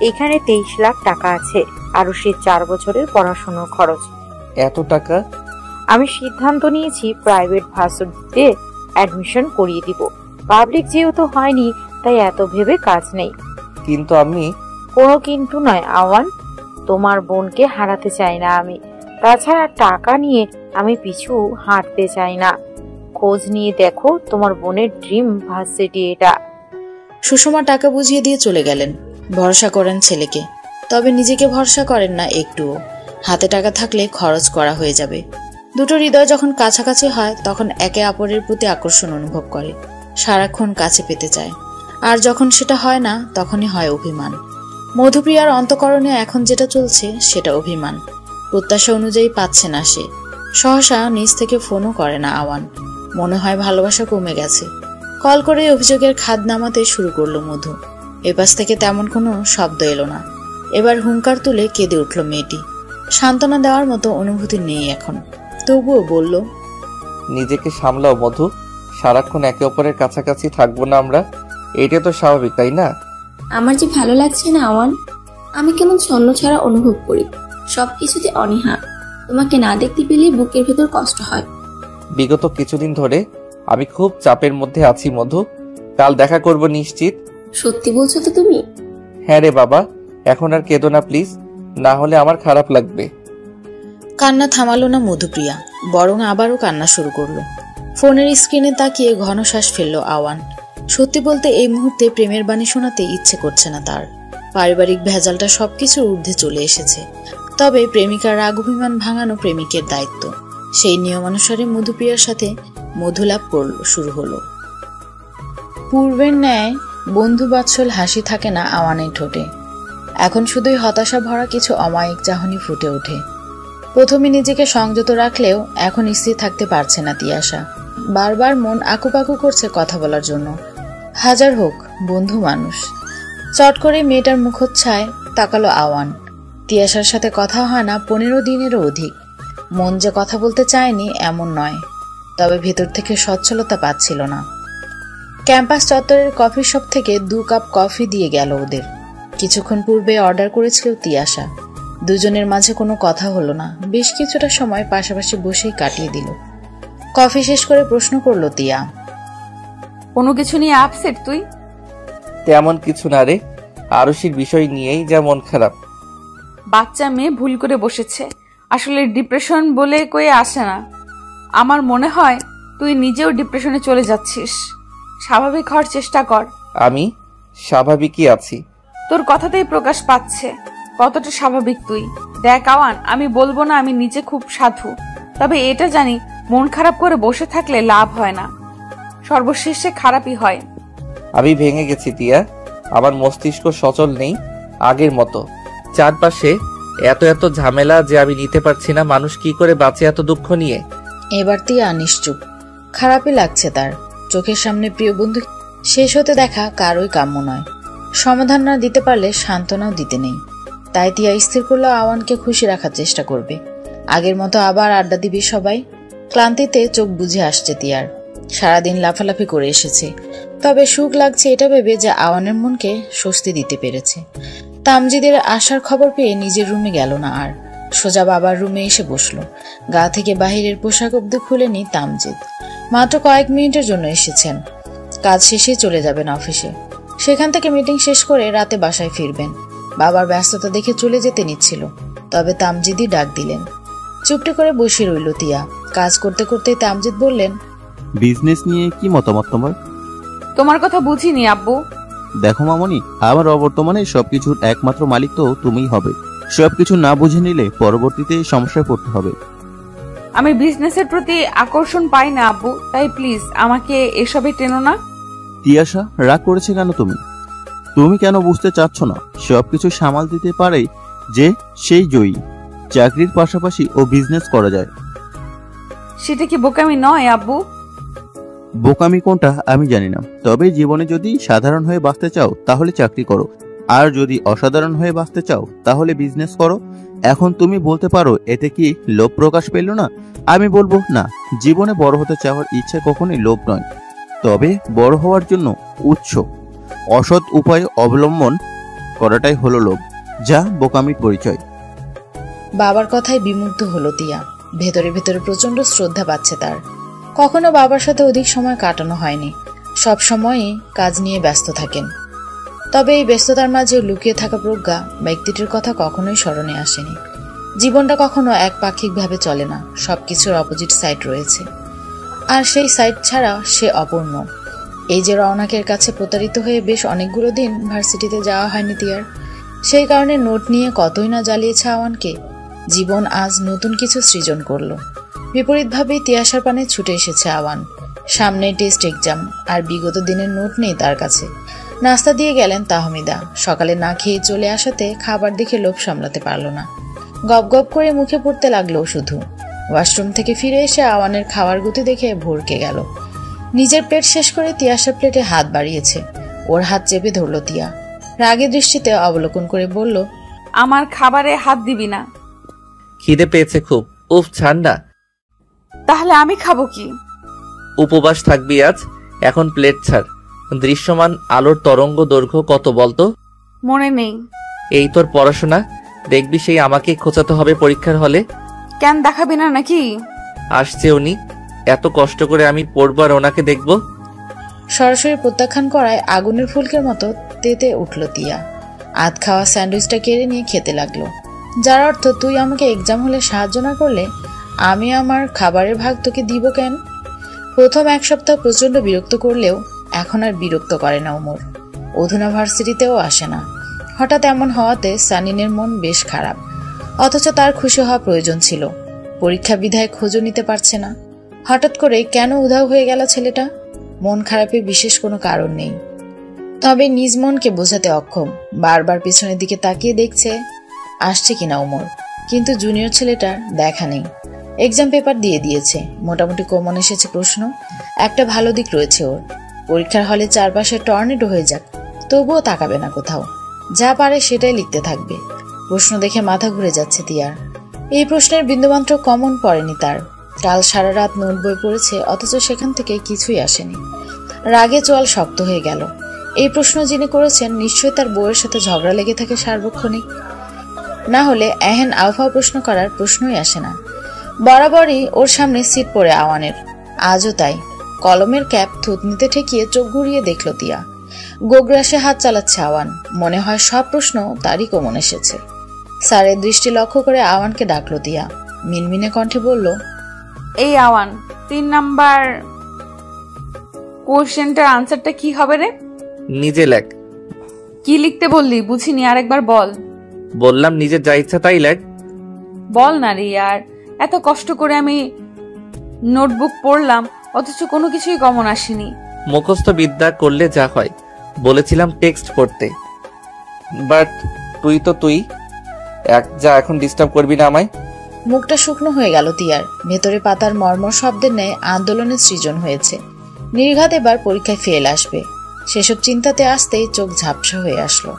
S16: এখানে 23 লাখ টাকা আছে আরুষির 4 বছরের পড়াশোনার খরচ।
S17: এত টাকা?
S16: আমি সিদ্ধান্ত নিয়েছি প্রাইভেট ভার্সিটিতে অ্যাডমিশন করিয়ে দিব। পাবলিক যেহেতু হয়নি তাই এত ভেবে কাজ নেই।
S17: কিন্তু আমি
S16: কোনো কিন্তু নয় আওয়ান, তোমার বোনকে হারাতে চাই না আমি। তাছাড়া টাকা নিয়ে আমি পিছু হাঁটতে চাই না। খোঁজ নিয়ে দেখো, তোমার বোনের ড্রিম ভার্সিটি এটা।
S2: সুষমা টাকা বুঝিয়ে দিয়ে চলে গেলেন। ভরসা করেন ছেলেকে, তবে নিজেকে ভরসা করেন না একটুও। হাতে টাকা থাকলে খরচ করা হয়ে যাবে। দুটো হৃদয় যখন কাছাকাছি হয় তখন একে অপরের প্রতি আকর্ষণ অনুভব করে, সারাক্ষণ কাছে পেতে চায়। আর যখন সেটা হয় না তখনই হয় অভিমান। মধুপ্রিয়ার অন্তঃকরণে এখন যেটা চলছে সেটা অভিমান। প্রত্যাশা অনুযায়ী পাচ্ছে না সে। সহসা নিজ থেকে ফোনও করে না আওয়ান। মনে হয় ভালোবাসা কমে গেছে। কল করে অভিযোগের খাদ নামাতে শুরু করলো মধু। এপাশ থেকে তেমন কোনো শব্দ এলো না। এবার হুঙ্কার তুলে কেঁদে উঠল মেয়েটি। সান্ত্বনা দেওয়ার মতো অনুভূতি নেই এখন, তবুও বলল,
S17: নিজেকে সামলাও মধু। সারাক্ষণ একে অপরের কাছাকাছি থাকবো না আমরা? এটা তো স্বাভাবিক, তাই না?
S15: আমার যে ভালো লাগছে না আওয়ান, আমি কেমন ছন্ন ছাড়া অনুভব করি। সবকিছুতে অনীহা। তোমাকে না দেখতে পেলে বুকের ভেতর কষ্ট হয়।
S17: বিগত কিছুদিন ধরে আমি খুব চাপের মধ্যে আছি মধু। কাল দেখা করব নিশ্চিত।
S15: সত্যি বলছো তো তুমি?
S17: হ্যাঁ রে বাবা, এখন আর কেঁদো না প্লিজ, না হলে আমার খারাপ লাগবে।
S2: কান্না থামালো না মধুপ্রিয়া, বরং আবারও কান্না শুরু করলো। ফোনের স্ক্রিনে তাকিয়ে ঘন শ্বাস ফেললো আওয়ান। সত্যি বলতে এই মুহূর্তে প্রেমের বাণী শোনাতে ইচ্ছে করছে না তার। পারিবারিক ভেজালটা সবকিছুর ঊর্ধ্বে চলে এসেছে। তবে প্রেমিকার রাগ অভিমান ভাঙানো প্রেমিকের দায়িত্ব। সেই নিয়মানুসারে মধুপ্রিয়ার সাথে মধুলাভ শুরু হলো। পূর্বের ন্যায় বন্ধু বাৎসল হাসি থাকে না আওয়ানের ঠোঁটে। এখন শুধুই হতাশা ভরা কিছু অমায়িক চাহনি ফুটে ওঠে। প্রথমে নিজেকে সংযত রাখলেও এখন স্থির থাকতে পারছে না তিয়াশা। বারবার মন আকুপাকু করছে কথা বলার জন্য। হাজার হোক বন্ধু মানুষ। চট করে মেয়েটার মুখোচ্ছায় তাকালো আওয়ান। তিয়াশার সাথে কথা হয় না 15 দিনেরও অধিক। মন যে কথা বলতে চায়নি এমন নয়, তবে ভেতর থেকে সচ্ছলতা পাচ্ছিল না। ক্যাম্পাস চত্বরের কফি শপ থেকে 2 কাপ কফি দিয়ে গেল ওদের। কিছুক্ষণ পূর্বে অর্ডার করেছিল তিয়াশা। দুজনের মাঝে কোনো কথা হলো না। বেশ কিছুটা সময় পাশাপাশি বসেই কাটিয়ে দিল। কফি শেষ করে প্রশ্ন করলো তিয়া,
S3: কোনো কিছু নিয়ে আপসেট তুই?
S17: তেমন কিছু না রে, আরুষির বিষয় নিয়েই যা মন খারাপ।
S3: বাচ্চা মেয়ে ভুল করে বসেছে। আসলে ডিপ্রেশন বলে কয়ে আসে না। আমার মনে হয় তুই নিজেও ডিপ্রেশনে চলে যাচ্ছিস। স্বাভাবিক হওয়ার চেষ্টা কর।
S17: আমি স্বাভাবিকই আছি।
S3: তোর কথাতেই প্রকাশ পাচ্ছে কতটা স্বাভাবিক তুই। দেখ আওয়ান, আমি বলবো না আমি নিজে খুব সাধু, তবে এটা জানি মন খারাপ করে বসে থাকলে লাভ হয় না, সর্বশেষে খারাপই হয়।
S17: আমি ভেঙে গেছি তিয়া। আমার মস্তিষ্ক সচল নেই আগের মতো। চারপাশে এত এত ঝামেলা যে আমি নিতে পারছি না। মানুষ কি করে বাঁচে এত দুঃখ নিয়ে?
S2: এবার তিয়া নিশ্চুপ। খারাপই লাগছে তার। চোখের সামনে প্রিয় বন্ধু শেষ হতে দেখা কারোই কাম্য নয়। সমাধান না দিতে পারলে সান্ত্বনাও দিতে নেই। তাই তিয়া স্থির করলো আওয়ানকে খুশি রাখার চেষ্টা করবে। আগের মতো আবার আড্ডা দিবি সবাই। ক্লান্তিতে চোখ বুঝে আসছে তিয়ার। সারাদিন লাফালাফি করে এসেছে, তবে সুখ লাগছে এটা ভেবে যে আওয়ানের মনকে স্বস্তি দিতে পেরেছে। তামজিদের আসার খবর পেয়ে নিজের রুমে গেল না আর, সোজা বাবার রুমে এসে বসলো। গা থেকে বাহিরের পোশাক অব্দি খুলেনি তামজিদ। মাত্র কয়েক মিনিটের জন্য এসেছেন। কাজ শেষে চলে যাবেন অফিসে। সেখান থেকে মিটিং শেষ করে রাতে বাসায় ফিরবেন। বাবার ব্যস্ততা দেখে চলে যেতে নিচ্ছিল, তবে তামজিদই ডাক দিলেন। চুপটি করে বসে রইল তিয়া। কাজ করতে করতে তামজিদ বললেন,
S18: বিজনেস নিয়ে কি মতামত তোমার?
S3: তোমার কথা বুঝিনি আব্বু।
S18: দেখো মামনি, আমার অবর্তমানে সবকিছুর একমাত্র মালিক তো তুমিই হবে। সবকিছু না বুঝে নিলে পরবর্তীতে সমস্যায় পড়তে হবে।
S3: আমি বিজনেসের প্রতি আকর্ষণ পাই না আব্বু, তাই প্লিজ আমাকে এসবে টেনো না।
S18: তিয়াশা, রাগ করেছে কেন তুমি? তুমি কেন বুঝতে চাচ্ছ না? সবকিছু সামাল দিতে পারে যে সেই জয়ী। চাকরির পাশাপাশি ও বিজনেস করা যায়।
S3: সেটা কি বোকামি নয় আব্বু?
S18: বোকামি কোনটা আমি জানি না, তবে জীবনে যদি সাধারণ হয়ে বাঁচতে চাও তাহলে চাকরি করো, আর যদি অসাধারণ হয়ে বাঁচতে চাও তাহলে বিজনেস করো। এখন তুমি বলতে পারো এতে কি লোভ প্রকাশ পেল না? আমি বলবো না, জীবনে বড় হতে চাওয়ার ইচ্ছে কখনোই লোভ নয়, তবে বড় হওয়ার জন্য উৎস অসৎ উপায় অবলম্বন করাটাই হলো লোভ, যা বোকামির পরিচয়।
S2: বাবার কথায় বিমুগ্ধ হলো তিয়া। ভেতরে ভেতরে প্রচন্ড শ্রদ্ধা পাচ্ছে তার। কখনো বাবার সাথে অধিক সময় কাটানো হয়নি, সব সময়ই কাজ নিয়ে ব্যস্ত থাকেন। তবে এই ব্যস্ততার মাঝে লুকিয়ে থাকা প্রজ্ঞা ব্যক্তিটির কথা কখনোই স্মরণে আসেনি। জীবনটা কখনো একপাক্ষিকভাবে চলে না, সবকিছুর অপোজিট সাইড রয়েছে, আর সেই সাইড ছাড়া সে অপূর্ণ। এই যে রওনাকের কাছে প্রতারিত হয়ে বেশ অনেকগুলো দিন ভার্সিটিতে যাওয়া হয়নি তিয়ার, সেই কারণে নোট নিয়ে কতই না জ্বালিয়েছে আওয়ানকে। জীবন আজ নতুন কিছু সৃজন করলো। বিপরীতভাবেই তিয়াশার পানে ছুটে এসেছে আওয়ান। সামনে টেস্ট এক্সাম, আর বিগত দিনের নোট নেই তার কাছে। নাস্তা দিয়ে গেলেন তাহমিদা। সকালে না খেয়ে চলে আসাতে খাবার দেখে লোভ সামলাতে পারল না, গপ গপ করে মুখে পড়তে লাগলো শুধু। ওয়াশরুম থেকে ফিরে এসে আওয়ানের খাওয়ার গতি দেখে ভরকে গেল। নিজের প্লেট শেষ করে তিয়াশার প্লেটে হাত বাড়িয়েছে। ওর হাত চেপে ধরল তিয়া। রাগের দৃষ্টিতে অবলোকন করে বলল,
S3: আমার খাবারে হাত দিবি না।
S17: খিদে পেয়েছে খুব। উফ, ছাড় না।
S3: তাহলে আমি খাবো কি?
S17: উপবাস থাকবি আজ। এখন প্লেট ছাড়। দৃশ্যমান আলোর তরঙ্গ দৈর্ঘ্য কত বলতো?
S3: মনে নেই।
S17: এই তোর পড়াশোনা, দেখবি সেই আমাকে খোঁচাতে হবে পরীক্ষার হলে।
S3: কেন দেখাবি না নাকি?
S17: আসছে উনি, এত কষ্ট করে আমি পড়বো আর ওনাকে দেখবো।
S2: সরাসরি প্রত্যাখ্যান করায় আগুনের ফুলকের মতো তেতে উঠল তিয়া। আধ খাওয়া স্যান্ডউইচটা কেড়ে নিয়ে খেতে লাগলো, যার অর্থ তুই আমাকে এক্সাম হলে সাহায্য না করলে আমি আমার খাবারের ভাগ তোকে দিব কেন? প্রথম এক সপ্তাহ প্রচন্ড বিরক্ত করলেও এখন আর বিরক্ত করে না ওমর। অধুনা ভার্সিটিতেও আসে না। হঠাৎ এমন হওয়াতে সানিনের মন বেশ খারাপ, অথচ তার খুশি হওয়া প্রয়োজন ছিল। পরীক্ষা বিধায় খোঁজও নিতে পারছে না। হঠাৎ করে কেন উধাও হয়ে গেল ছেলেটা? মন খারাপে বিশেষ কোনো কারণ নেই, তবে নিজ মনকে বোঝাতে অক্ষম। বারবার পিছনের দিকে তাকিয়ে দেখছে আসছে কিনা ওমর, কিন্তু জুনিয়র ছেলেটার দেখা নেই। এক্সাম পেপার দিয়ে দিয়েছে, মোটামুটি কমন এসেছে প্রশ্ন। একটা ভালো দিক রয়েছে ওর, পরীক্ষার হলে চারপাশে টর্নেডো হয়ে যাক তবুও তাকাবে না কোথাও, যা পারে সেটাই লিখতে থাকবে। প্রশ্ন দেখে মাথা ঘুরে যাচ্ছে তিয়ার। এই প্রশ্নের বিন্দুমাত্র কমন পড়েনি তার। কাল সারা রাত নোট বই পড়েছে, অথচ সেখান থেকে কিছুই আসেনি। রাগে চোয়াল শক্ত হয়ে গেল। এই প্রশ্ন যিনি করেছেন নিশ্চয়ই তার বউয়ের সাথে ঝগড়া লেগে থাকে সার্বক্ষণিক, না হলে এহেন আউফাও প্রশ্ন করার প্রশ্নই আসে না। বরাবরই ওর সামনে সিট পড়ে আওয়ানের, আজও তাই। কলমের ক্যাপ থুতনিতে ঠেকিয়ে চোখ ঘুরিয়ে দেখল তিয়া। গোগ্রাসে হাত চালাচ্ছে আওয়ান, মনে হয় সব প্রশ্ন তারই কমন এসেছে। স্যারের দৃষ্টি লক্ষ্য করে আওয়ানকে ডাকলো তিয়া। মিনমিনে কণ্ঠে বলল,
S3: এই আওয়ান, 3 নাম্বার কোশ্চেনটার আনসারটা কি হবে রে?
S17: নিজে লেখ।
S3: কি লিখতে বললি বুঝিনি, আরেকবার বল।
S17: বললাম নিজে যা ইচ্ছা তাই লেখ।
S3: বল না রে ইয়ার, এত কষ্ট করে আমি নোটবুক পড়লাম, অথচ কোনো কিছুই কমন আসেনি।
S17: মুখস্থ বিদ্যা করলে যা হয়। বলেছিলাম টেক্সট পড়তে, বাট তুই যা, এখন ডিস্টার্ব করবি না আমায়।
S2: মুখটা শুকনো হয়ে গেল তিয়ার। ভেতরে পাতার মর্মর শব্দের ন্যায় আন্দোলনের সৃজন হয়েছে। নির্ঘাত এবার পরীক্ষায় ফেল আসবে, সেসব চিন্তাতে আসতেই চোখ ঝাপসা হয়ে আসলো।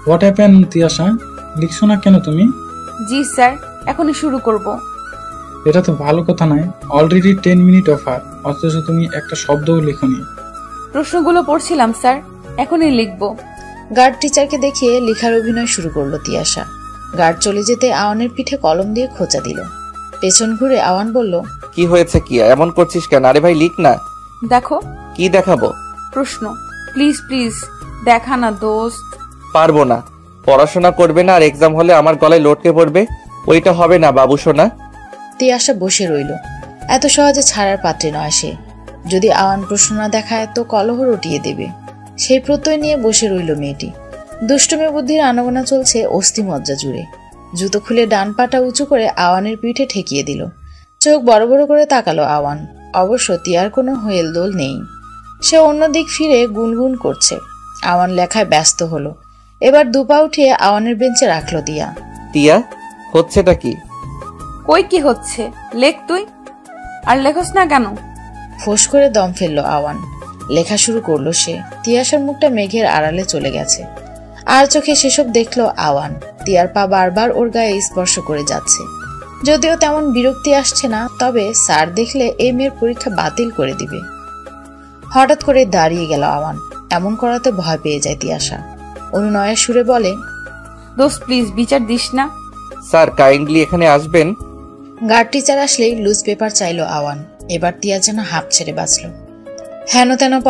S12: হোয়াট হ্যাপেন তিয়াশা, লিখছো না কেন তুমি?
S3: জি স্যার, এখনই শুরু করব।
S12: এটা তো ভালো কথা নয়, অলরেডি 10 মিনিট অফার, অথচ তুমি একটা শব্দও লেখনি।
S3: প্রশ্নগুলো পড়ছিলাম স্যার, এখনই লিখবো।
S2: গার্ড টিচারকে দেখিয়ে লেখার অভিনয় শুরু করলো তিয়াশা। গার্ড চলে যেতে আওয়ানের পিঠে কলম দিয়ে খোঁচা দিল। পেছন ঘুরে আওয়ান বলল,
S17: কি হয়েছে কি এমন করছিস কেন? আরে ভাই লিখ না।
S3: দেখো।
S17: কি দেখাবো?
S3: প্রশ্ন। প্লিজ প্লিজ দেখা না দোস্ত।
S17: পারবো না। পড়াশোনা করবে না আর এক্সাম হলে আমার গলায় লটকে পড়বে, ওইটা হবে না বাবু সোনা।
S2: তিয়াশা বসে রইল। এত সহজে ছাড়ার পাত্রে নয় সে। যদি আওয়ান প্রশ্ন না দেখায় তো কলহ রটিয়ে দেবে, সেই প্রত্যয় নিয়ে বসে রইল মেয়েটি। দুষ্টুমি বুদ্ধির আনাগোনা চলছে অস্থি মজ্জা জুড়ে। জুতো খুলে ডান পাটা উঁচু করে আওয়ানের পিঠে ঠেকিয়ে দিল। চোখ বড় বড় করে তাকালো আওয়ান। অবশ্য তিয়ার কোনো হেলদোল নেই। সে অন্যদিক ফিরে গুনগুন করছে। আওয়ান লেখায় ব্যস্ত হলো। এবার দুপা উঠিয়ে আওয়ানের বেঞ্চে রাখলো তিয়া।
S17: তিয়া, হচ্ছেটা কি?
S3: কই কি হচ্ছে, লেখ তুই। আর লেখস না কেন?
S2: ফোঁস করে দম ফেললো আওয়ান। লেখা শুরু করলো সে। তিয়াশার মুখটা মেঘের আড়ালে চলে গেছে। আর চোখে সেসব দেখলো আওয়ান। তিয়ার পা বারবার ওর গায়ে স্পর্শ করে যাচ্ছে। যদিও তেমন বিরক্তি আসছে না, তবে স্যার দেখলে এই মেয়ের পরীক্ষা বাতিল করে দিবে। হঠাৎ করে দাঁড়িয়ে গেল আওয়ান। এমন করাতে ভয় পেয়ে যায় তিয়াশা। অনুনয়ের সুরে বলে,
S3: দোস্ত প্লিজ বিচার দিস না।
S17: স্যার কাইন্ডলি এখানে আসবেন।
S2: গার্ড টিচার আসলেই লুজ পেপার চাইলো আওয়ান। এবার তিয়া যেন হাঁপ ছেড়ে বাঁচল। হেন তেন